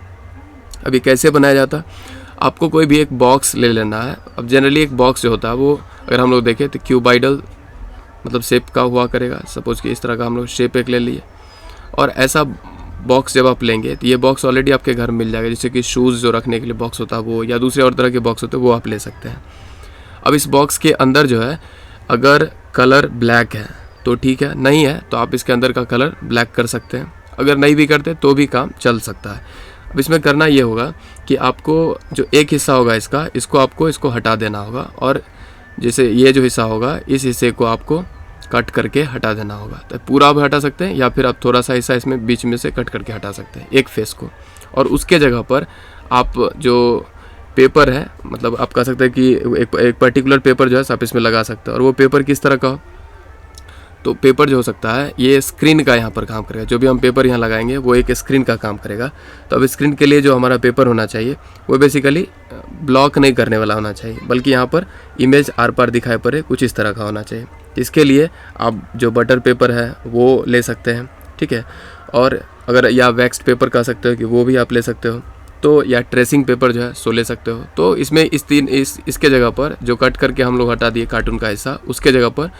Speaker 1: अभी कैसे बनाया जाता, आपको कोई भी एक बॉक्स ले लेना है। अब जनरली एक बॉक्स जो होता है वो अगर हम लोग देखें तो क्यूबाइडल मतलब शेप का हुआ करेगा। सपोज कि इस तरह का हम लोग शेप एक ले लिए और ऐसा बॉक्स जब आप लेंगे तो ये बॉक्स ऑलरेडी आपके घर में मिल जाएगा। जैसे कि शूज़ जो रखने के लिए बॉक्स होता है वो, या दूसरे और तरह के बॉक्स होते हैं वो आप ले सकते हैं। अब इस बॉक्स के अंदर जो है अगर कलर ब्लैक है तो ठीक है, नहीं है तो आप इसके अंदर का कलर ब्लैक कर सकते हैं। अगर नहीं भी करते तो भी काम चल सकता है। अब इसमें करना ये होगा कि आपको जो एक हिस्सा होगा इसको हटा देना होगा और जैसे ये जो हिस्सा होगा इस हिस्से को आपको कट करके हटा देना होगा। तो पूरा आप हटा सकते हैं या फिर आप थोड़ा सा हिस्सा इसमें बीच में से कट करके हटा सकते हैं एक फेस को। और उसके जगह पर आप जो पेपर है, मतलब आप कह सकते हैं कि एक पर्टिकुलर पेपर जो है आप इसमें लगा सकते हैं। और वो पेपर किस तरह का हो, तो पेपर जो हो सकता है ये स्क्रीन का यहाँ पर काम करेगा। जो भी हम पेपर यहाँ लगाएंगे वो एक स्क्रीन का काम करेगा। तो अब स्क्रीन के लिए जो हमारा पेपर होना चाहिए वो बेसिकली ब्लॉक नहीं करने वाला होना चाहिए, बल्कि यहाँ पर इमेज आर पार दिखाई पड़े कुछ इस तरह का होना चाहिए। इसके लिए आप जो बटर पेपर है वो ले सकते हैं, ठीक है। और अगर या वैक्स पेपर कह सकते हो कि वो भी आप ले सकते हो, तो या ट्रेसिंग पेपर जो है सो ले सकते हो। तो इसमें इसके जगह पर जो कट करके हम लोग हटा दिए कार्टून का हिस्सा, उसके जगह पर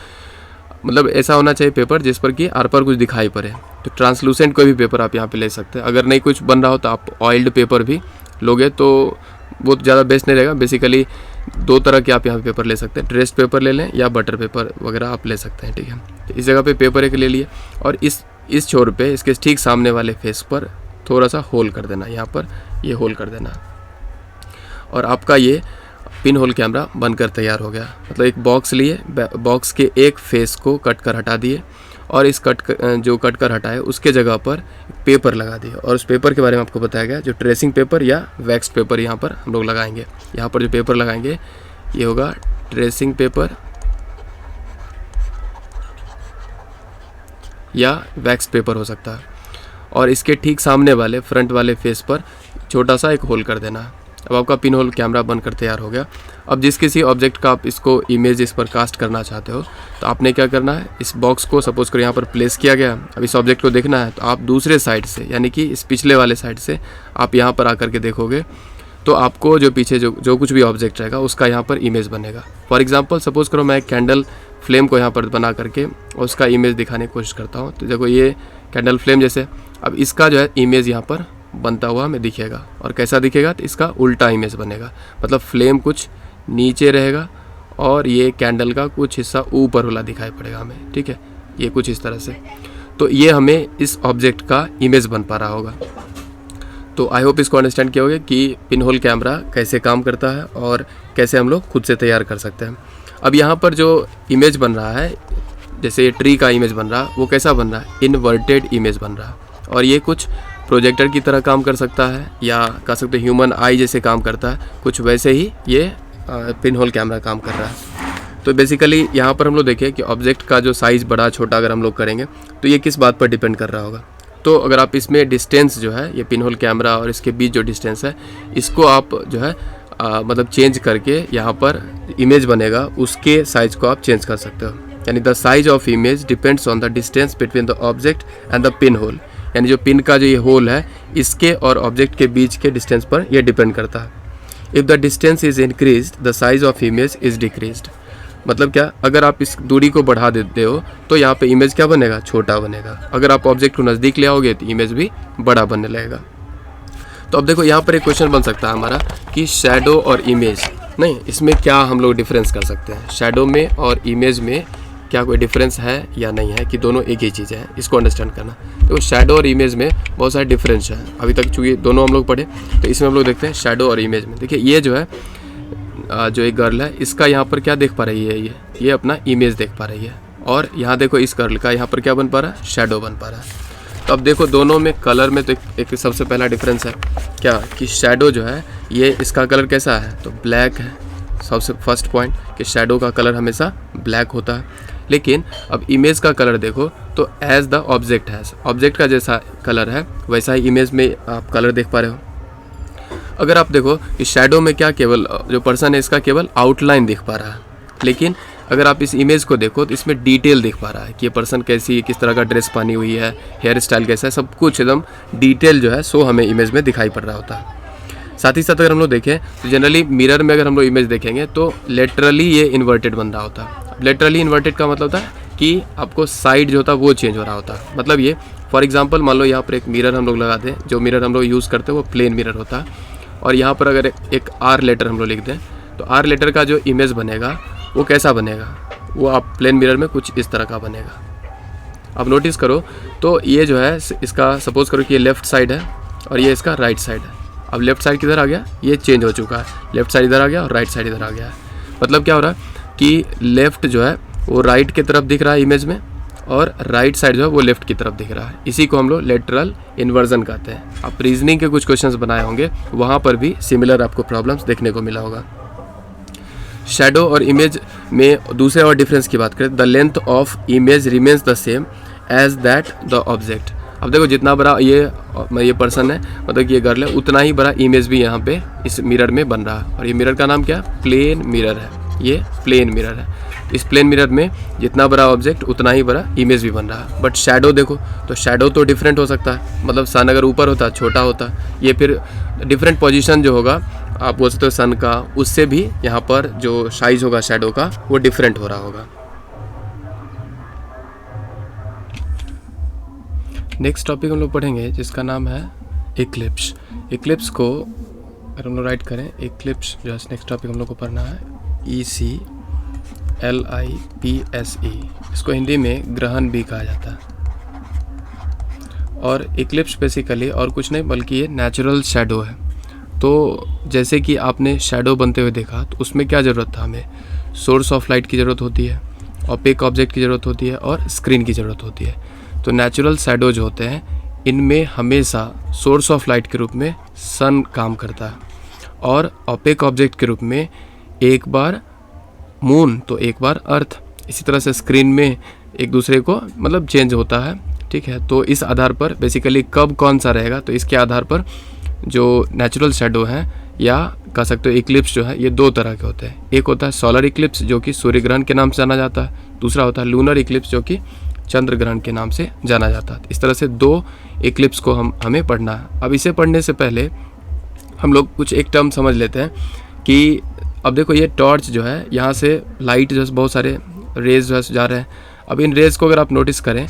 Speaker 1: मतलब ऐसा होना चाहिए पेपर जिस पर कि आर पर कुछ दिखाई पड़े। तो ट्रांसलूसेंट कोई भी पेपर आप यहाँ पे ले सकते हैं। अगर नहीं कुछ बन रहा हो तो आप ऑयल्ड पेपर भी लोगे तो वो ज़्यादा बेस्ट नहीं रहेगा। बेसिकली दो तरह के आप यहाँ पे पेपर ले सकते हैं, ट्रेस्ड पेपर ले लें या बटर पेपर वगैरह आप ले सकते हैं, ठीक है। तो इस जगह पे पेपर एक ले लिए और इस छोर पे इसके ठीक सामने वाले फेस पर थोड़ा सा होल कर देना, यहाँ पर ये होल कर देना और आपका ये पिन होल कैमरा बनकर तैयार हो गया। मतलब एक बॉक्स लिए, बॉक्स के एक फेस को कट कर हटा दिए और इस जो कट कर हटाए उसके जगह पर पेपर लगा दिए। और उस पेपर के बारे में आपको बताया गया जो ट्रेसिंग पेपर या वैक्स पेपर यहाँ पर हम लोग लगाएंगे। यहाँ पर जो पेपर लगाएंगे ये होगा ट्रेसिंग पेपर या वैक्स पेपर हो सकता है। और इसके ठीक सामने वाले फ्रंट वाले फेस पर छोटा सा एक होल कर देना। अब आपका पिन होल कैमरा बनकर तैयार हो गया। अब जिस किसी ऑब्जेक्ट का आप इसको इमेज इस पर कास्ट करना चाहते हो तो आपने क्या करना है, इस बॉक्स को सपोज करो यहाँ पर प्लेस किया गया। अब इस ऑब्जेक्ट को देखना है तो आप दूसरे साइड से, यानी कि इस पिछले वाले साइड से आप यहाँ पर आकर के देखोगे तो आपको जो पीछे जो कुछ भी ऑब्जेक्ट रहेगा उसका यहाँ पर इमेज बनेगा। फॉर एग्जांपल सपोज करो मैं एक कैंडल फ्लेम को यहाँ पर बना करके उसका इमेज दिखाने की कोशिश करता हूँ। तो देखो ये कैंडल फ्लेम जैसे, अब इसका जो है इमेज यहाँ पर बनता हुआ हमें दिखेगा। और कैसा दिखेगा, तो इसका उल्टा इमेज बनेगा, मतलब फ्लेम कुछ नीचे रहेगा और ये कैंडल का कुछ हिस्सा ऊपर वाला दिखाई पड़ेगा हमें, ठीक है, ये कुछ इस तरह से। तो ये हमें इस ऑब्जेक्ट का इमेज बन पा रहा होगा। तो आई होप इसको अंडरस्टैंड किया होगा कि पिन होल कैमरा कैसे काम करता है और कैसे हम लोग खुद से तैयार कर सकते हैं। अब यहाँ पर जो इमेज बन रहा है, जैसे ये ट्री का इमेज बन रहा है, वो कैसा बन रहा है, इन्वर्टेड इमेज बन रहा है। और ये कुछ प्रोजेक्टर की तरह काम कर सकता है या कह सकते हैं ह्यूमन आई जैसे काम करता है, कुछ वैसे ही ये पिन होल कैमरा काम कर रहा है। तो बेसिकली यहाँ पर हम लोग देखें कि ऑब्जेक्ट का जो साइज़ बड़ा छोटा अगर हम लोग करेंगे तो ये किस बात पर डिपेंड कर रहा होगा। तो अगर आप इसमें डिस्टेंस जो है, ये पिन होल कैमरा और इसके बीच जो डिस्टेंस है, इसको आप जो है मतलब चेंज करके यहाँ पर इमेज बनेगा उसके साइज़ को आप चेंज कर सकते हो। यानी the size of image depends on the distance between the object and the pin hole. यानी जो पिन का जो ये होल है इसके और ऑब्जेक्ट के बीच के डिस्टेंस पर ये डिपेंड करता है। If the distance is increased the size of image is decreased. मतलब क्या, अगर आप इस दूरी को बढ़ा देते हो तो यहाँ पे इमेज क्या बनेगा, छोटा बनेगा। अगर आप ऑब्जेक्ट को नज़दीक ले आओगे तो इमेज भी बड़ा बनने लगेगा। तो अब देखो यहाँ पर एक क्वेश्चन बन सकता है हमारा कि शैडो और इमेज, नहीं इसमें क्या हम लोग डिफरेंस कर सकते हैं, शैडो में और इमेज में क्या कोई डिफरेंस है या नहीं है, कि दोनों एक ही चीज़ है, इसको अंडरस्टैंड करना। तो शैडो और इमेज में बहुत सारे डिफरेंस है। अभी तक चूँकि दोनों हम लोग पढ़े तो इसमें हम लोग देखते हैं शैडो और इमेज में। देखिए ये जो है जो एक गर्ल है इसका यहाँ पर क्या देख पा रही है, ये अपना इमेज देख पा रही है। और यहाँ देखो इस गर्ल का यहाँ पर क्या बन पा रहा है, शैडो बन पा रहा है। तो अब देखो दोनों में कलर में तो एक सबसे पहला डिफरेंस है क्या, कि शैडो जो है ये इसका कलर कैसा है, तो ब्लैक है। सबसे फर्स्ट पॉइंट कि शैडो का कलर हमेशा ब्लैक होता है। लेकिन अब इमेज का कलर देखो तो as the object has, object का जैसा कलर है वैसा ही इमेज में आप कलर देख पा रहे हो। अगर आप देखो कि शैडो में क्या, केवल जो पर्सन है इसका केवल आउटलाइन दिख पा रहा है, लेकिन अगर आप इस इमेज को देखो तो इसमें डिटेल दिख पा रहा है कि ये पर्सन कैसी, किस तरह का ड्रेस पहनी हुई है, हेयर स्टाइल कैसा है, सब कुछ एकदम डिटेल जो है सो हमें इमेज में दिखाई पड़ रहा होता है। साथ ही साथ अगर हम लोग देखें तो जनरली मिरर में अगर हम लोग इमेज देखेंगे तो लेटरली ये इन्वर्टेड बन रहा होता है। लेटरली इन्वर्टेड का मतलब होता है कि आपको साइड जो होता है वो चेंज हो रहा होता है। मतलब ये फॉर एग्जांपल मान लो यहाँ पर एक मिरर हम लोग लगा दें, जो मिरर हम लोग यूज़ करते हैं वो प्लेन मिरर होता है, और यहाँ पर अगर एक आर लेटर हम लोग लिख दें तो आर लेटर का जो इमेज बनेगा वो कैसा बनेगा, वो आप प्लेन मिरर में कुछ इस तरह का बनेगा। अब नोटिस करो तो ये जो है इसका सपोज करो कि ये लेफ़्ट साइड है और ये इसका राइट साइड है। अब लेफ़्ट साइड किधर आ गया, ये चेंज हो चुका है, लेफ़्ट साइड इधर आ गया और राइट साइड इधर आ गया है। मतलब क्या हो रहा है कि लेफ़्ट जो है वो राइट की तरफ दिख रहा है इमेज में, और राइट साइड जो है वो लेफ़्ट की तरफ दिख रहा है। इसी को हम लोग लेटरल इन्वर्जन कहते हैं। आप रीजनिंग के कुछ क्वेश्चंस बनाए होंगे, वहाँ पर भी सिमिलर आपको प्रॉब्लम्स देखने को मिला होगा। शैडो और इमेज में दूसरे और डिफरेंस की बात करें, the length of image remains the same as that the object. अब देखो जितना बड़ा ये पर्सन है, मतलब कि ये गर्ल है, उतना ही बड़ा इमेज भी यहाँ पे इस मिरर में बन रहा है। और ये मिरर का नाम क्या है, प्लेन मिरर है। ये प्लेन मिरर है। इस प्लेन मिरर में जितना बड़ा ऑब्जेक्ट उतना ही बड़ा इमेज भी बन रहा है। बट शैडो देखो तो शैडो तो डिफरेंट हो सकता है, मतलब सन अगर ऊपर होता छोटा होता, ये फिर डिफरेंट पोजीशन जो होगा आप बोल सकते हो सन का, उससे भी यहाँ पर जो साइज होगा शैडो का वो डिफरेंट हो रहा होगा। नेक्स्ट टॉपिक हम लोग पढ़ेंगे जिसका नाम है इक्लिप्स। इक्लिप्स को अगर हम लोग राइट करें, इक्लिप्स जो है नेक्स्ट टॉपिक हम लोग को पढ़ना है, ECLIPSE। इसको हिंदी में ग्रहण भी कहा जाता है। और इक्लिप्स बेसिकली और कुछ नहीं बल्कि ये नेचुरल शैडो है। तो जैसे कि आपने शैडो बनते हुए देखा तो उसमें क्या ज़रूरत था, हमें सोर्स ऑफ लाइट की ज़रूरत होती है, ओपेक ऑब्जेक्ट की ज़रूरत होती है और स्क्रीन की ज़रूरत होती है। तो नेचुरल शैडो जो होते हैं इनमें हमेशा सोर्स ऑफ लाइट के रूप में सन काम करता है, और ओपेक ऑब्जेक्ट के रूप में एक बार मून तो एक बार अर्थ। इसी तरह से स्क्रीन में एक दूसरे को मतलब चेंज होता है, ठीक है। तो इस आधार पर बेसिकली कब कौन सा रहेगा, तो इसके आधार पर जो नेचुरल शैडो हैं या कह सकते हो इक्लिप्स जो है ये दो तरह के होते हैं। एक होता है सोलर इक्लिप्स जो कि सूर्य ग्रहण के नाम से जाना जाता है, दूसरा होता है लूनर इक्लिप्स जो कि चंद्र ग्रहण के नाम से जाना जाता है। इस तरह से दो इक्लिप्स को हमें पढ़ना है। अब इसे पढ़ने से पहले हम लोग कुछ एक टर्म समझ लेते हैं कि अब देखो ये टॉर्च जो है, यहाँ से लाइट जो है बहुत सारे रेज जो है जा रहे हैं। अब इन रेज को अगर आप नोटिस करें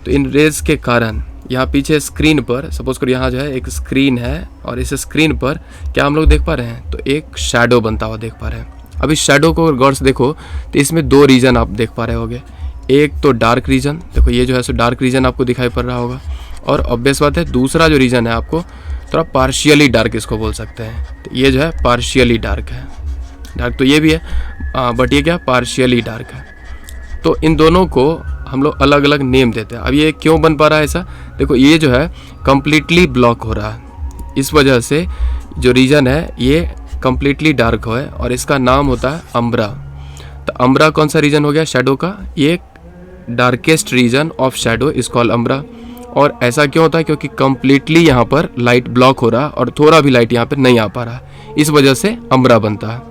Speaker 1: तो इन रेज के कारण यहाँ पीछे स्क्रीन पर, सपोज करो यहाँ जो है एक स्क्रीन है और इस स्क्रीन पर क्या हम लोग देख पा रहे हैं, तो एक शैडो बनता हुआ देख पा रहे हैं। अब इस शैडो को अगर गौर से देखो तो इसमें दो रीजन आप देख पा रहे होगे। एक तो डार्क रीजन, देखो ये जो है सो डार्क रीजन आपको दिखाई पड़ रहा होगा, और ऑब्वियस बात है दूसरा जो रीजन है आपको थोड़ा पार्शियली डार्क इसको बोल सकते हैं, तो ये जो है पार्शियली डार्क है। डार्क तो ये भी है बट ये क्या पार्शियली डार्क है। तो इन दोनों को हम लोग अलग अलग नेम देते हैं। अब ये क्यों बन पा रहा है ऐसा, देखो ये जो है कम्प्लीटली ब्लॉक हो रहा है, इस वजह से जो रीजन है ये कम्प्लीटली डार्क है और इसका नाम होता है अम्ब्रा। तो अम्ब्रा कौन सा रीजन हो गया शैडो का, ये darkest region of shadow is called umbra. और ऐसा क्यों होता है, क्योंकि कम्प्लीटली यहाँ पर लाइट ब्लॉक हो रहा है और थोड़ा भी लाइट यहाँ पर नहीं आ पा रहा है, इस वजह से अम्ब्रा बनता है।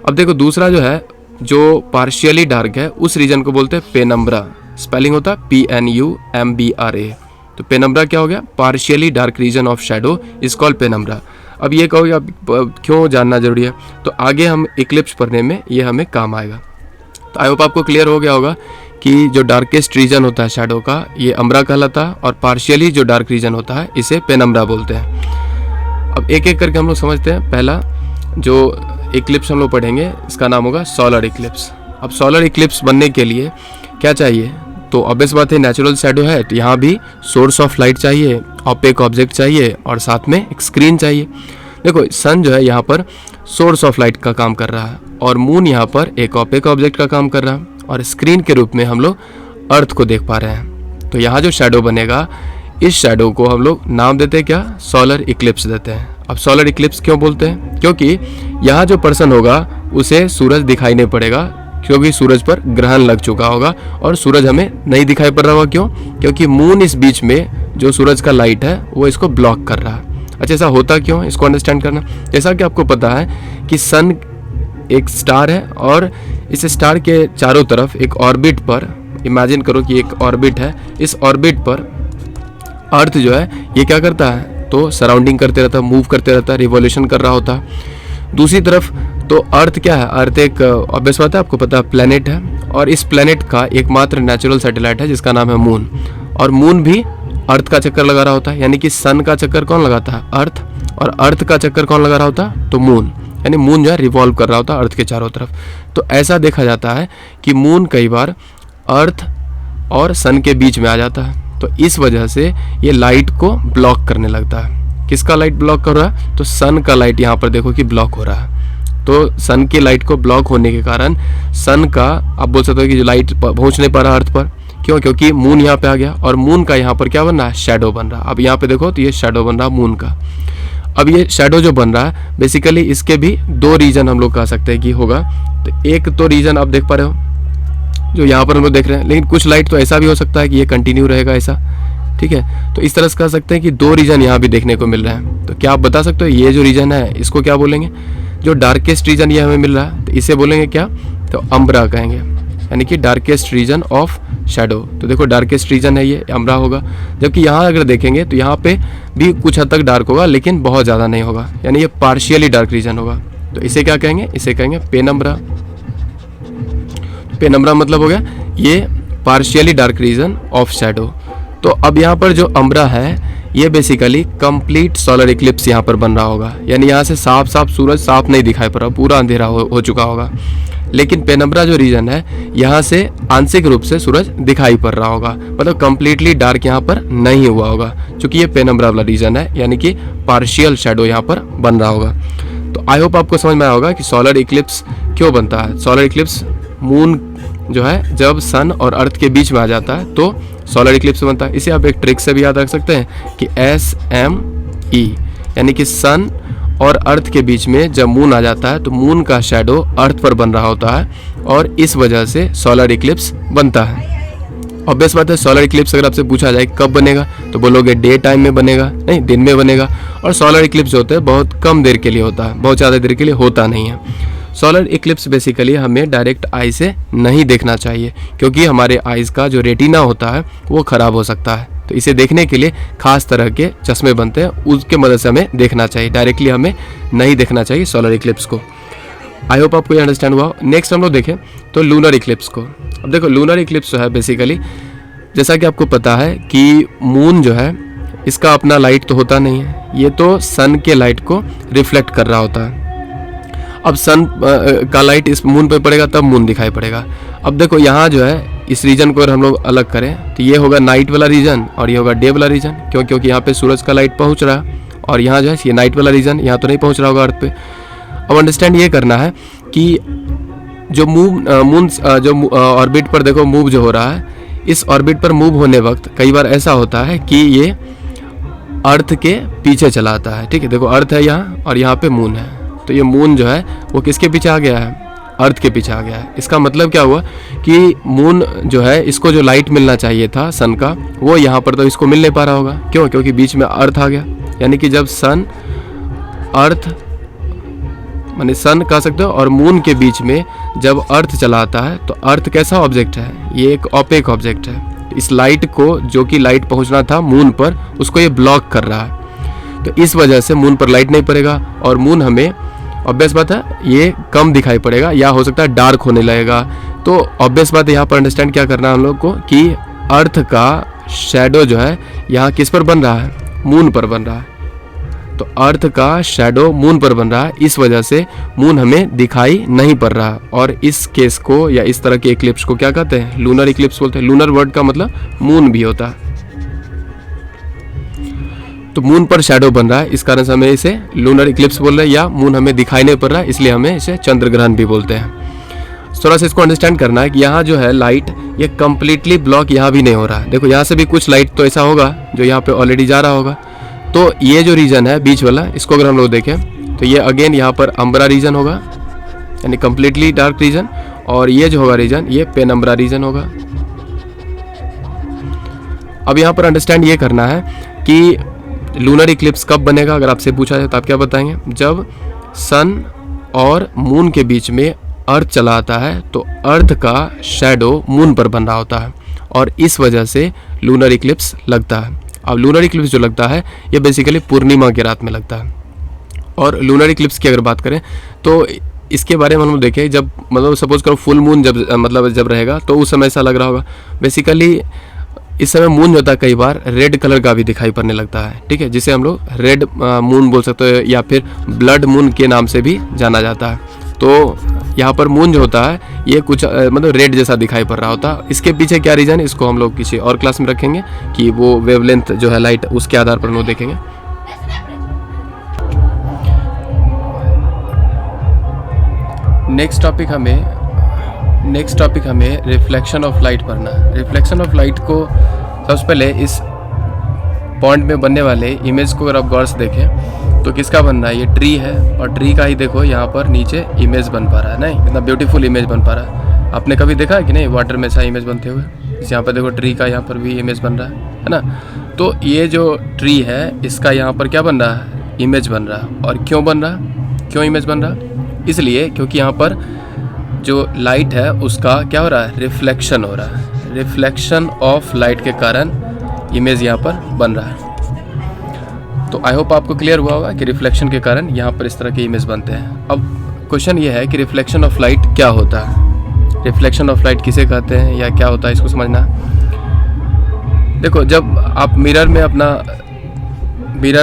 Speaker 1: अब देखो दूसरा जो है जो पार्शियली डार्क है उस रीजन को बोलते हैं पेनम्ब्रा, स्पेलिंग होता है PNUMBRA। तो पेनम्ब्रा क्या हो गया, partially dark region of shadow is called penumbra. अब ये कहोगे अब क्यों जानना जरूरी है, तो आगे हम इक्लिप्स पढ़ने में ये हमें काम आएगा। तो आई होप आपको क्लियर हो गया होगा कि जो डार्केस्ट रीजन होता है शैडो का ये अम्ब्रा कहलाता है और पार्शियली जो डार्क रीजन होता है इसे पेनम्ब्रा बोलते हैं। अब एक एक करके हम लोग समझते हैं। पहला जो इक्लिप्स हम लोग पढ़ेंगे इसका नाम होगा सोलर इक्लिप्स। अब सोलर इक्लिप्स बनने के लिए क्या चाहिए, तो ऑब्वियस बात है नेचुरल शैडो है तो यहाँ भी सोर्स ऑफ लाइट चाहिए, ऑपेक ऑब्जेक्ट चाहिए और साथ में एक स्क्रीन चाहिए। देखो सन जो है यहाँ पर सोर्स ऑफ लाइट का काम कर रहा है और मून यहाँ पर एक ऑपेक ऑब्जेक्ट का काम कर रहा है और स्क्रीन के रूप में हम लोग अर्थ को देख पा रहे हैं। तो यहाँ जो शैडो बनेगा इस शैडो को हम लोग नाम देते हैं क्या, सोलर इक्लिप्स देते हैं। अब सोलर इक्लिप्स क्यों बोलते हैं, क्योंकि यहाँ जो पर्सन होगा उसे सूरज दिखाई नहीं पड़ेगा क्योंकि सूरज पर ग्रहण लग चुका होगा और सूरज हमें नहीं दिखाई पड़ रहा होगा। क्यों, क्योंकि मून इस बीच में जो सूरज का लाइट है वो इसको ब्लॉक कर रहा है। अच्छा ऐसा होता क्यों, इसको अंडरस्टैंड करना। जैसा कि आपको पता है कि सन एक स्टार है और इस स्टार के चारों तरफ एक ऑर्बिट पर, इमेजिन करो कि एक ऑर्बिट है, इस ऑर्बिट पर अर्थ जो है ये क्या करता है, तो सराउंडिंग करते रहता है, मूव करते रहता है, रिवॉल्यूशन कर रहा होता है। दूसरी तरफ तो अर्थ क्या है, अर्थ एक ऑब्वियस बात है आपको पता है प्लेनेट है और इस प्लेनेट का एकमात्र नेचुरल सैटेलाइट है जिसका नाम है मून। और मून भी अर्थ का चक्कर लगा रहा होता है, यानी कि सन का चक्कर कौन लगाता है, अर्थ, और अर्थ का चक्कर कौन लगा रहा होता है, तो मून। यानी मून जो है रिवॉल्व कर रहा होता है अर्थ के चारों तरफ। तो ऐसा देखा जाता है कि मून कई बार अर्थ और सन के बीच में आ जाता है, तो इस वजह से ये लाइट को ब्लॉक करने लगता है। किसका लाइट ब्लॉक कर रहा है, तो सन का लाइट यहाँ पर देखो कि ब्लॉक हो रहा है। तो सन की लाइट को ब्लॉक होने के कारण सन का आप बोल सकते हो कि जो लाइट पहुँच नहीं पा रहा अर्थ पर, क्यों, क्योंकि मून यहाँ पे आ गया और मून का यहाँ पर क्या बन रहा है, शैडो बन रहा है। अब यहाँ पे देखो तो ये शैडो बन रहा है मून का। अब ये शैडो जो बन रहा है बेसिकली इसके भी दो रीजन हम लोग कह सकते हैं कि होगा। तो एक तो रीजन आप देख पा रहे हो जो यहाँ पर हम लोग देख रहे हैं, लेकिन कुछ लाइट तो ऐसा भी हो सकता है कि ये कंटिन्यू रहेगा ऐसा, ठीक है। तो इस तरह से कह सकते हैं कि दो रीजन यहाँ भी देखने को मिल रहा है। तो क्या आप बता सकते हो ये जो रीजन है इसको क्या बोलेंगे, जो डार्केस्ट रीजन ये हमें मिल रहा है तो इसे बोलेंगे क्या, तो अम्ब्रा कहेंगे, यानी कि डार्केस्ट रीजन ऑफ शैडो। तो देखो डार्केस्ट रीजन है ये अम्ब्रा होगा, जबकि यहाँ अगर देखेंगे तो यहाँ पे भी कुछ हद तक डार्क होगा लेकिन बहुत ज़्यादा नहीं होगा, यानी ये पार्शियली डार्क रीजन होगा। तो इसे क्या कहेंगे, इसे कहेंगे पेनम्ब्रा। पेनम्ब्रा मतलब हो गया ये partially dark region of shadow. तो अब यहाँ पर जो अम्ब्रा है ये बेसिकली कंप्लीट सोलर इक्लिप्स यहाँ पर बन रहा होगा, यानी यहाँ से साफ साफ सूरज साफ नहीं दिखाई पड़ रहा, पूरा अंधेरा हो चुका होगा। लेकिन पेनम्ब्रा जो रीजन है यहाँ से आंशिक रूप से सूरज दिखाई पड़ रहा होगा, मतलब कंप्लीटली डार्क यहाँ पर नहीं हुआ होगा, क्योंकि ये पेनम्ब्रा वाला रीजन है, यानी कि पार्शियल शैडो यहाँ पर बन रहा होगा। तो आई होप आपको समझ में आया होगा कि सोलर इक्लिप्स क्यों बनता है। सोलर इक्लिप्स मून जो है जब सन और अर्थ के बीच में आ जाता है तो सोलर इक्लिप्स बनता है। इसे आप एक ट्रिक से भी याद रख सकते हैं कि SME, यानी कि सन और अर्थ के बीच में जब मून आ जाता है तो मून का शैडो अर्थ पर बन रहा होता है और इस वजह से सोलर इक्लिप्स बनता है। ऑब्वियस बात है, सोलर इक्लिप्स अगर आपसे पूछा जाए कब बनेगा तो बोलोगे डे टाइम में बनेगा, नहीं दिन में बनेगा। और सोलर इक्लिप्स होते हैं बहुत कम देर के लिए होता है, बहुत ज़्यादा देर के लिए होता नहीं है। सोलर इक्लिप्स बेसिकली हमें डायरेक्ट आई से नहीं देखना चाहिए, क्योंकि हमारे आइज़ का जो रेटिना होता है वो ख़राब हो सकता है। तो इसे देखने के लिए खास तरह के चश्मे बनते हैं, उसके मदद से हमें देखना चाहिए, डायरेक्टली हमें नहीं देखना चाहिए सोलर इक्लिप्स को। आई होप आपको ये अंडरस्टैंड हुआ। नेक्स्ट हम लोग देखें तो लूनर इक्लिप्स को। अब देखो लूनर इक्लिप्स जो है बेसिकली, जैसा कि आपको पता है कि मून जो है इसका अपना लाइट तो होता नहीं है, ये तो सन के लाइट को रिफ्लेक्ट कर रहा होता है। अब सन का लाइट इस मून पे पड़ेगा तब मून दिखाई पड़ेगा। अब देखो यहाँ जो है इस रीजन को अगर हम लोग अलग करें तो ये होगा नाइट वाला रीजन और ये होगा डे वाला रीजन, क्योंकि यहाँ पे सूरज का लाइट पहुँच रहा है, और यहाँ जो है ये नाइट वाला रीजन, यहाँ तो नहीं पहुँच रहा होगा अर्थ पे। अब अंडरस्टैंड ये करना है कि जो मून जो ऑर्बिट पर देखो मूव जो हो रहा है, इस ऑर्बिट पर मूव होने वक्त कई बार ऐसा होता है कि ये अर्थ के पीछे चला आता है। ठीक है, देखो अर्थ है यहाँ और यहाँ पे मून है, तो ये मून जो है वो किसके पीछे आ गया है, अर्थ के पीछे आ गया है। इसका मतलब क्या हुआ कि मून जो है इसको जो लाइट मिलना चाहिए था सन का, वो यहाँ पर तो इसको मिल नहीं पा रहा होगा। क्यों? क्योंकि बीच में अर्थ आ गया। यानी कि जब सन अर्थ माने सन कह सकते हो और मून के बीच में जब अर्थ चला आता है, तो अर्थ कैसा ऑब्जेक्ट है, ये एक ओपेक ऑब्जेक्ट है। इस लाइट को, जो कि लाइट पहुंचना था मून पर, उसको ये ब्लॉक कर रहा है। तो इस वजह से मून पर लाइट नहीं पड़ेगा और मून हमें, ऑब्वियस बात है, ये कम दिखाई पड़ेगा या हो सकता है डार्क होने लगेगा। तो ऑब्वियस बात है यहाँ पर अंडरस्टैंड क्या करना है हम लोग को कि अर्थ का शैडो जो है यहाँ किस पर बन रहा है, मून पर बन रहा है। तो अर्थ का शैडो मून पर बन रहा है, इस वजह से मून हमें दिखाई नहीं पड़ रहा। और इस केस को या इस तरह के इक्लिप्स को क्या कहते हैं, लूनर इक्लिप्स बोलते हैं। लूनर वर्ड का मतलब मून भी होता है। तो मून पर शैडो बन रहा है, इस कारण से हमें इसे लूनर इक्लिप्स बोल रहे हैं, या मून हमें दिखाई नहीं पड़ रहा है इसलिए हमें इसे चंद्र ग्रहण भी बोलते हैं। थोड़ा सा इसको अंडरस्टैंड करना है कि यहाँ जो है लाइट, ये कंप्लीटली ब्लॉक यहाँ भी नहीं हो रहा है। देखो यहाँ से भी कुछ लाइट तो ऐसा होगा जो यहाँ पे ऑलरेडी जा रहा होगा। तो ये जो रीजन है बीच वाला, इसको अगर हम लोग देखें तो ये अगेन यहाँ पर अम्ब्रा रीजन होगा, यानी कंप्लीटली डार्क रीजन, और ये जो होगा रीजन ये पेनम्ब्रा रीजन होगा। अब यहाँ पर अंडरस्टैंड ये करना है कि लूनर इक्लिप्स कब बनेगा अगर आपसे पूछा जाए तो आप क्या बताएंगे, जब सन और मून के बीच में अर्थ चला आता है, तो अर्थ का शैडो मून पर बन रहा होता है और इस वजह से लूनर इक्लिप्स लगता है। अब लूनर इक्लिप्स जो लगता है ये बेसिकली पूर्णिमा की रात में लगता है। और लूनर इक्लिप्स की अगर बात करें तो इसके बारे में हम लोग देखें, जब मतलब सपोज करो फुल मून जब रहेगा तो उस समय ऐसा लग रहा होगा। बेसिकली इस समय मून जो होता है कई बार रेड कलर का भी दिखाई पड़ने लगता है। ठीक है, जिसे हम लोग रेड मून बोल सकते हैं या फिर ब्लड मून के नाम से भी जाना जाता है। तो यहाँ पर मून जो होता है ये कुछ मतलब रेड जैसा दिखाई पड़ रहा होता है। इसके पीछे क्या रीज़न है, इसको हम लोग किसी और क्लास में रखेंगे कि वो वेवलेंथ जो है लाइट, उसके आधार पर हम लोग देखेंगे। नेक्स्ट टॉपिक हमें रिफ्लेक्शन ऑफ लाइट पढ़ना है। रिफ्लेक्शन ऑफ लाइट को सबसे पहले इस पॉइंट में बनने वाले इमेज को अगर आप गौर से देखें तो किसका बन रहा है, ये ट्री है और ट्री का ही देखो यहाँ पर नीचे इमेज बन पा रहा है। नहीं, इतना ब्यूटीफुल इमेज बन पा रहा है। आपने कभी देखा है कि नहीं वाटर में ऐसा इमेज बनते हुए? यहाँ पर देखो ट्री का यहाँ पर भी इमेज बन रहा है ना। तो ये जो ट्री है इसका यहाँ पर क्या बन रहा है, इमेज बन रहा है। और क्यों बन रहा है, क्यों इमेज बन रहा है? इसलिए क्योंकि यहाँ पर जो लाइट है उसका क्या हो रहा है, रिफ्लेक्शन हो रहा है। रिफ्लेक्शन ऑफ लाइट के कारण इमेज यहाँ पर बन रहा है। तो आई होप आपको क्लियर हुआ होगा कि रिफ्लेक्शन के कारण यहाँ पर इस तरह के इमेज बनते हैं। अब क्वेश्चन ये है कि रिफ्लेक्शन ऑफ लाइट क्या होता है, रिफ्लेक्शन ऑफ लाइट किसे कहते हैं या क्या होता है, इसको समझना। देखो जब आप मिरर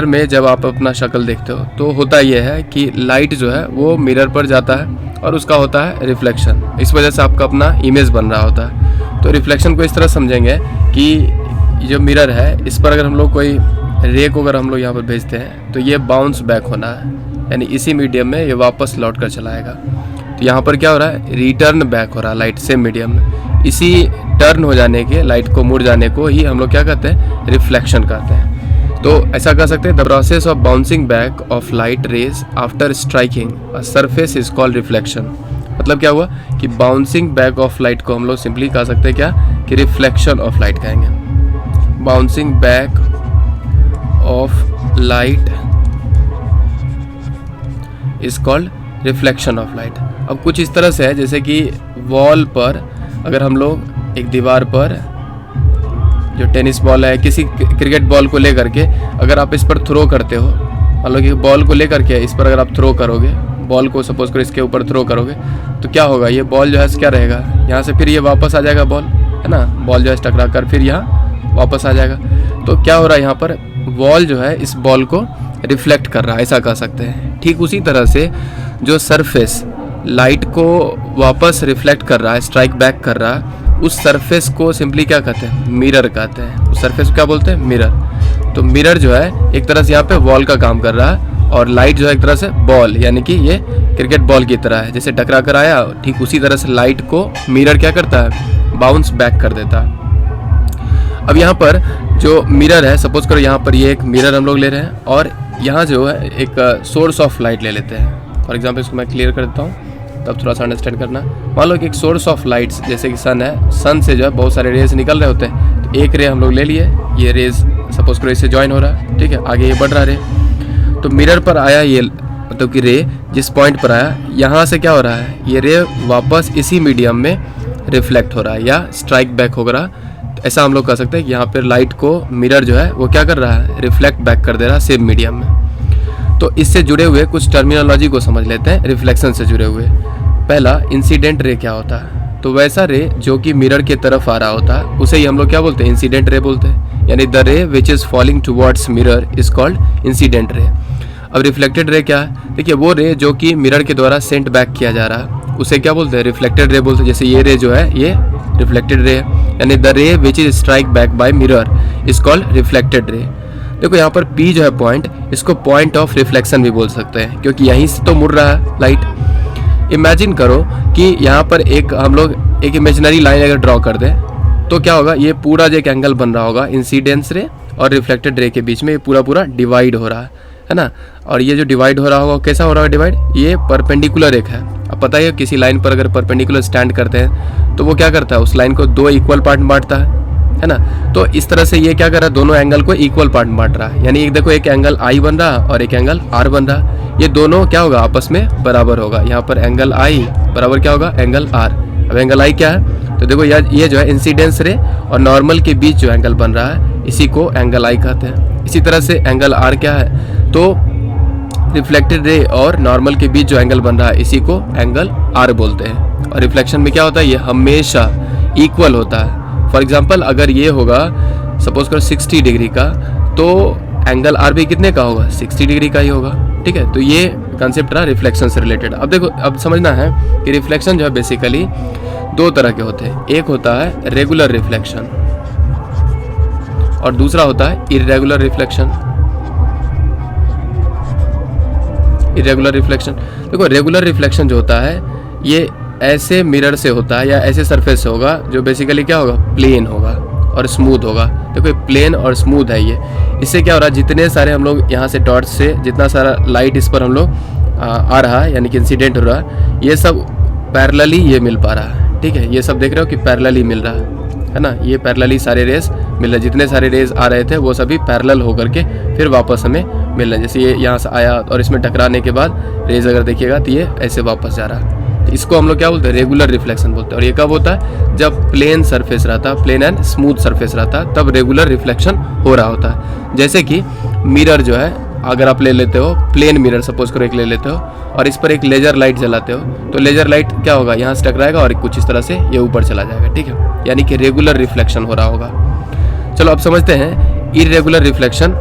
Speaker 1: में जब आप अपना शक्ल देखते हो तो होता यह है कि लाइट जो है वो मिरर पर जाता है और उसका होता है रिफ्लेक्शन। इस वजह से आपका अपना इमेज बन रहा होता है। तो रिफ्लेक्शन को इस तरह समझेंगे कि जो मिरर है इस पर अगर हम लोग कोई रे को अगर हम लोग यहाँ पर भेजते हैं तो ये बाउंस बैक होना है, यानी इसी मीडियम में ये वापस लौट कर चला आएगा। तो यहाँ पर क्या हो रहा है, रिटर्न बैक हो रहा है लाइट सेम मीडियम में। इसी टर्न हो जाने के, लाइट को मुड़ जाने को ही हम लोग क्या कहते हैं, रिफ्लेक्शन कहते हैं। तो ऐसा कह सकते हैं, the process of bouncing back of light rays after striking a surface is called reflection. मतलब क्या हुआ कि बाउंसिंग बैक ऑफ लाइट को हम लोग सिंपली कह सकते हैं क्या, कि रिफ्लेक्शन ऑफ लाइट कहेंगे। Bouncing back of light is called reflection of light. अब कुछ इस तरह से है जैसे कि वॉल पर अगर हम लोग एक दीवार पर जो टेनिस बॉल है, किसी क्रिकेट बॉल को लेकर के अगर आप इस पर थ्रो करते हो, मान लो कि बॉल को लेकर के इस पर अगर आप थ्रो करोगे, बॉल को सपोज करो इसके ऊपर थ्रो करोगे, तो क्या होगा, ये बॉल जो है क्या रहेगा, यहाँ से फिर ये वापस आ जाएगा बॉल, है ना, बॉल जो है टकरा कर फिर यहाँ वापस आ जाएगा। तो क्या हो रहा है, यहाँ पर बॉल जो है इस बॉल को रिफ्लेक्ट कर रहा है, ऐसा कह सकते हैं। ठीक उसी तरह से जो सरफेस लाइट को वापस रिफ्लेक्ट कर रहा है, स्ट्राइक बैक कर रहा है, उस सरफेस को सिंपली क्या कहते हैं, मिरर कहते हैं। उस सरफेस को क्या बोलते हैं, मिरर। तो मिरर जो है एक तरह से यहाँ पे वॉल का काम कर रहा है और लाइट जो है एक तरह से बॉल, यानी कि ये क्रिकेट बॉल की तरह है, जैसे टकरा कर आया, ठीक उसी तरह से लाइट को मिरर क्या करता है, बाउंस बैक कर देता है। अब यहाँ पर जो मिरर है, सपोज करो यहाँ पर ये एक मिरर हम लोग ले रहे हैं और यहाँ जो है एक सोर्स ऑफ लाइट ले लेते हैं। फॉर एग्जाम्पल इसको मैं क्लियर कर देता हूँ तब थोड़ा सा अंडरस्टैंड करना। मान लो कि एक सोर्स ऑफ लाइट्स जैसे कि सन है, सन से जो है बहुत सारे रेज निकल रहे होते हैं, तो एक रे हम लोग ले लिए, ये रेज सपोज करो इससे ज्वाइन हो रहा है, ठीक है, आगे ये बढ़ रहा रे, तो मिरर पर आया ये मतलब कि रे जिस पॉइंट पर आया, यहाँ से क्या हो रहा है, ये रे वापस इसी मीडियम में रिफ्लेक्ट हो रहा है या स्ट्राइक बैक हो रहा है। तो ऐसा हम लोग कह सकते हैं कि यहाँ पर लाइट को मिरर जो है वो क्या कर रहा है, रिफ्लेक्ट बैक कर दे रहा है सेम मीडियम में। तो इससे जुड़े हुए कुछ टर्मिनोलॉजी को समझ लेते हैं रिफ्लेक्शन से जुड़े हुए। पहला, इंसिडेंट रे क्या होता है, तो वैसा रे जो कि मिरर के तरफ आ रहा होता है उसे ही हम लोग क्या बोलते हैं, इंसिडेंट रे बोलते हैं, यानी द रे which is falling towards mirror is called incident ray. अब रिफ्लेक्टेड रे क्या है, देखिए वो रे जो कि मिरर के द्वारा सेंट बैक किया जा रहा है उसे क्या बोलते हैं, रिफ्लेक्टेड रे बोलते हैं। जैसे ये रे जो है ये रिफ्लेक्टेड रे है, यानी द रे which is strike back by mirror is called reflected ray. देखो यहाँ पर P जो है पॉइंट, इसको पॉइंट ऑफ रिफ्लेक्शन भी बोल सकते हैं क्योंकि यहीं से तो मुड़ रहा है लाइट। इमेजिन करो कि यहाँ पर एक हम लोग एक इमेजिनरी लाइन अगर ड्रॉ कर दें तो क्या होगा, ये पूरा जो एक एंगल बन रहा होगा इंसिडेंस रे और रिफ्लेक्टेड रे के बीच में, ये पूरा डिवाइड हो रहा है ना। और ये जो डिवाइड हो रहा होगा कैसा हो रहा है डिवाइड, ये परपेंडिकुलर एक है। अब पता है किसी लाइन पर अगर परपेंडिकुलर स्टैंड करते हैं तो वो क्या करता है, उस लाइन को दो इक्वल पार्ट बांटता है ना। तो इस तरह से ये क्या कर रहा है, दोनों एंगल को इक्वल पार्ट बांट रहा है, यानी एक देखो एक एंगल I बन रहा है और एक एंगल R बन रहा है, ये दोनों क्या होगा, आपस में बराबर होगा। यहाँ पर एंगल I बराबर क्या होगा, एंगल R। अब एंगल I क्या है, तो देखो ये जो है इंसिडेंस रे और नॉर्मल के बीच जो एंगल बन रहा है इसी को एंगल I कहते हैं। इसी तरह से एंगल R क्या है, तो रिफ्लेक्टेड रे और नॉर्मल के बीच जो एंगल बन रहा है इसी को एंगल R बोलते हैं। और रिफ्लेक्शन में क्या होता है, ये हमेशा इक्वल होता है। फॉर एग्जाम्पल अगर ये होगा सपोज करो 60 डिग्री का, तो एंगल R भी कितने का होगा, 60 डिग्री का ही होगा, ठीक है। तो ये कंसेप्ट रहा रिफ्लेक्शन से रिलेटेड। अब देखो, अब समझना है कि रिफ्लेक्शन जो है बेसिकली दो तरह के होते हैं। एक होता है रेगुलर रिफ्लेक्शन और दूसरा होता है इर्रेगुलर रिफ्लेक्शन। इर्रेगुलर रिफ्लेक्शन, देखो रेगुलर रिफ्लेक्शन जो होता है ये ऐसे मिरर से होता है या ऐसे सरफेस से होगा जो बेसिकली क्या होगा, प्लेन होगा और स्मूथ होगा। देखो प्लेन और स्मूथ है ये, इससे क्या हो रहा है, जितने सारे हम लोग यहाँ से टॉर्च से जितना सारा लाइट इस पर हम लोग आ रहा है यानी कि इंसिडेंट हो रहा है, ये सब पैरेलली ये मिल पा रहा है, ठीक है। ये सब देख रहे हो कि पैरेलली मिल रहा है ना, ये पैरेलली सारे रेस मिल रहे, जितने सारे रेस आ रहे थे वो सभी पैरेलल होकर के फिर वापस हमें मिल रहे हैं। जैसे ये यहाँ से आया और इसमें टकराने के बाद रेज अगर देखिएगा तो ये ऐसे वापस जा रहा है, तो इसको हम लोग क्या बोलते हैं, रेगुलर रिफ्लेक्शन बोलते हैं। और ये कब होता है, जब प्लेन सरफेस रहता है, प्लेन एंड स्मूथ सरफेस रहता है, तब रेगुलर रिफ्लेक्शन हो रहा होता है। जैसे कि मिरर जो है अगर आप ले लेते हो, प्लेन मिरर सपोज करो एक ले लेते हो और इस पर एक लेजर लाइट जलाते हो, तो लेजर लाइट क्या होगा, यहाँ से टकराएगा और कुछ इस तरह से ये ऊपर चला जाएगा, ठीक है, यानी कि रेगुलर रिफ्लेक्शन हो रहा होगा। चलो अब समझते हैं इर्रेगुलर रिफ्लेक्शन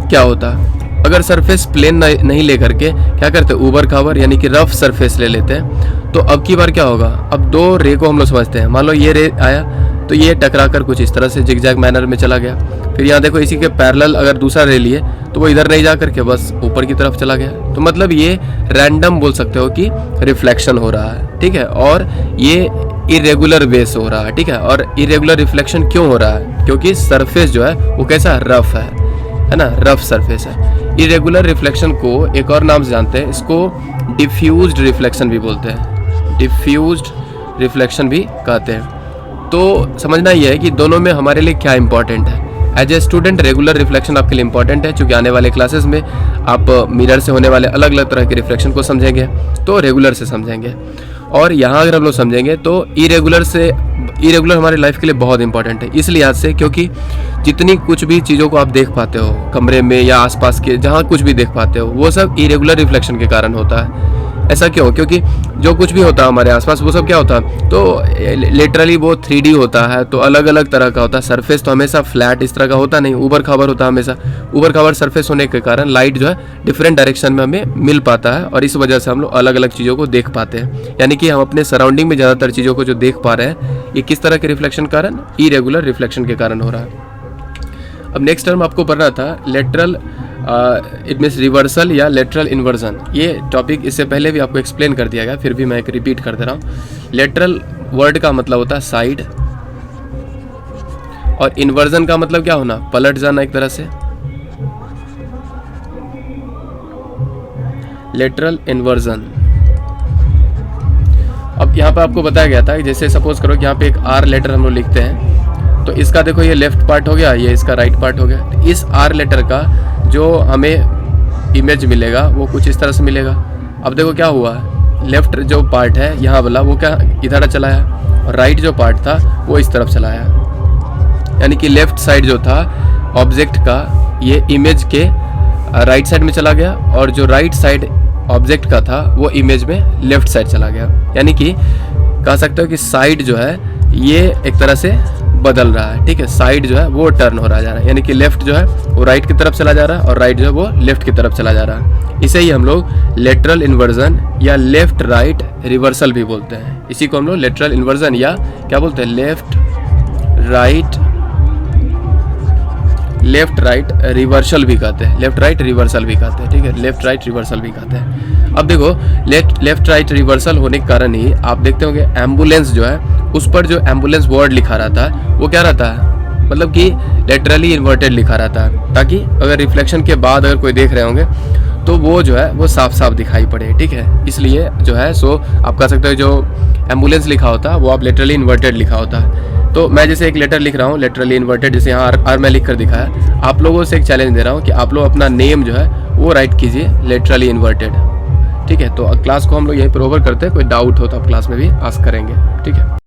Speaker 1: क्या होता है। अगर सरफेस प्लेन नहीं लेकर के क्या करते हैं, ऊबर खाबर यानी कि रफ सरफेस ले लेते हैं, तो अब की बार क्या होगा, अब दो रे को हम लोग समझते हैं। मान लो ये रे आया तो ये टकरा कर कुछ इस तरह से जिगजैग मैनर में चला गया, फिर यहाँ देखो इसी के पैरेलल अगर दूसरा रे लिए तो वो इधर नहीं जा करके बस ऊपर की तरफ चला गया। तो मतलब ये रैंडम बोल सकते हो कि रिफ्लेक्शन हो रहा है, ठीक है, और ये इरेगुलर वे से हो रहा है, ठीक है। और इरेगुलर रिफ्लेक्शन क्यों हो रहा है, क्योंकि सरफेस जो है वो कैसा रफ है ना, रफ सरफेस है। इरेगुलर रिफ्लेक्शन को एक और नाम से जानते हैं, इसको डिफ्यूज्ड रिफ्लेक्शन भी बोलते हैं, डिफ्यूज्ड रिफ्लेक्शन भी कहते हैं। तो समझना ये है कि दोनों में हमारे लिए क्या इंपॉर्टेंट है। As a student regular reflection आपके लिए इंपॉर्टेंट है, क्योंकि आने वाले क्लासेस में आप मिरर से होने वाले अलग अलग तरह के रिफ्लेक्शन को समझेंगे, तो रेगुलर से समझेंगे। और यहाँ अगर हम लोग समझेंगे तो इरेगुलर हमारी लाइफ के लिए बहुत इंपॉर्टेंट है, इस लिहाज से क्योंकि जितनी कुछ भी चीज़ों को आप देख पाते हो कमरे में या आसपास के जहाँ कुछ भी देख पाते हो, वो सब इरेगुलर रिफ्लेक्शन के कारण होता है। ऐसा क्यों? क्योंकि जो कुछ भी होता है हमारे आसपास वो सब क्या होता है, तो लिटरली वो 3D होता है, तो अलग अलग तरह का होता है। सरफेस तो हमेशा फ्लैट इस तरह का होता नहीं, ऊबड़ खाबड़ होता है हमेशा। ऊबड़ खाबड़ सरफेस होने के कारण लाइट जो है डिफरेंट डायरेक्शन में हमें मिल पाता है, और इस वजह से हम लोग अलग अलग चीज़ों को देख पाते हैं। यानी कि हम अपने सराउंडिंग में ज़्यादातर चीज़ों को जो देख पा रहे हैं, ये किस तरह के रिफ्लेक्शन कारण? इरेगुलर रिफ्लेक्शन के कारण हो रहा है। अब नेक्स्ट टर्म आपको पढ़ना था लेटरल, इट मीन्स रिवर्सल या लेटरल इन्वर्जन। ये टॉपिक इससे पहले भी आपको एक्सप्लेन कर दिया गया, फिर भी मैं एक रिपीट कर दे रहा हूँ। लेटरल वर्ड का मतलब होता है साइड, और इन्वर्जन का मतलब क्या होना? पलट जाना एक तरह से। Lateral inversion. अब यहाँ पे आपको बताया गया था कि जैसे सपोज करो कि यहाँ पे एक आर लेटर हम लोग लिखते हैं, तो इसका देखो ये लेफ्ट पार्ट हो गया, ये इसका राइट पार्ट हो गया। तो इस आर लेटर का जो हमें इमेज मिलेगा वो कुछ इस तरह से मिलेगा। अब देखो क्या हुआ, लेफ्ट जो पार्ट है यहाँ वाला वो क्या इधर चला है, और राइट जो पार्ट था वो इस तरफ चला है। यानी कि लेफ्ट साइड जो था ऑब्जेक्ट का, ये इमेज के राइट साइड में चला गया, और जो राइट साइड ऑब्जेक्ट का था वो इमेज में लेफ्ट साइड चला गया। यानी कि कह सकते हो कि साइड जो है ये एक तरह से बदल रहा है, ठीक है। साइड जो है वो टर्न हो रहा जा रहा है, यानी कि लेफ्ट जो है वो राइट की तरफ चला जा रहा है, और राइट जो है वो लेफ्ट की तरफ चला जा रहा है। इसे ही हम लोग लेटरल इन्वर्जन या लेफ्ट राइट रिवर्सल भी बोलते हैं। इसी को हम लोग लेटरल इन्वर्जन या क्या बोलते हैं, लेफ्ट राइट रिवर्सल भी कहते हैं, लेफ्ट राइट रिवर्सल भी कहते हैं, ठीक है। लेफ्ट राइट रिवर्सल भी कहते हैं। अब देखो लेफ्ट राइट रिवर्सल होने के कारण ही आप देखते होंगे एम्बुलेंस जो है उस पर जो एम्बुलेंस वर्ड लिखा रहता है वो क्या रहता है, मतलब कि लेटरली इन्वर्टेड लिखा रहता है, ताकि अगर रिफ्लेक्शन के बाद अगर कोई देख रहे होंगे तो वो जो है वो साफ साफ दिखाई पड़े, ठीक है। इसलिए जो है सो आप कह सकते हो जो एम्बुलेंस लिखा होता है वो आप लेटरली इन्वर्टेड लिखा होता है। तो मैं जैसे एक लेटर लिख रहा हूँ लेटरली इन्वर्टेड, जैसे यहाँ आर मैं लिख कर दिखाया, आप लोगों से एक चैलेंज दे रहा हूँ कि आप लोग अपना नेम जो है वो राइट कीजिए लेटरली इन्वर्टेड, ठीक है। तो क्लास को हम लोग यहीं पर ओवर करते हैं, कोई डाउट हो तो आप क्लास में भी आस्क करेंगे, ठीक है।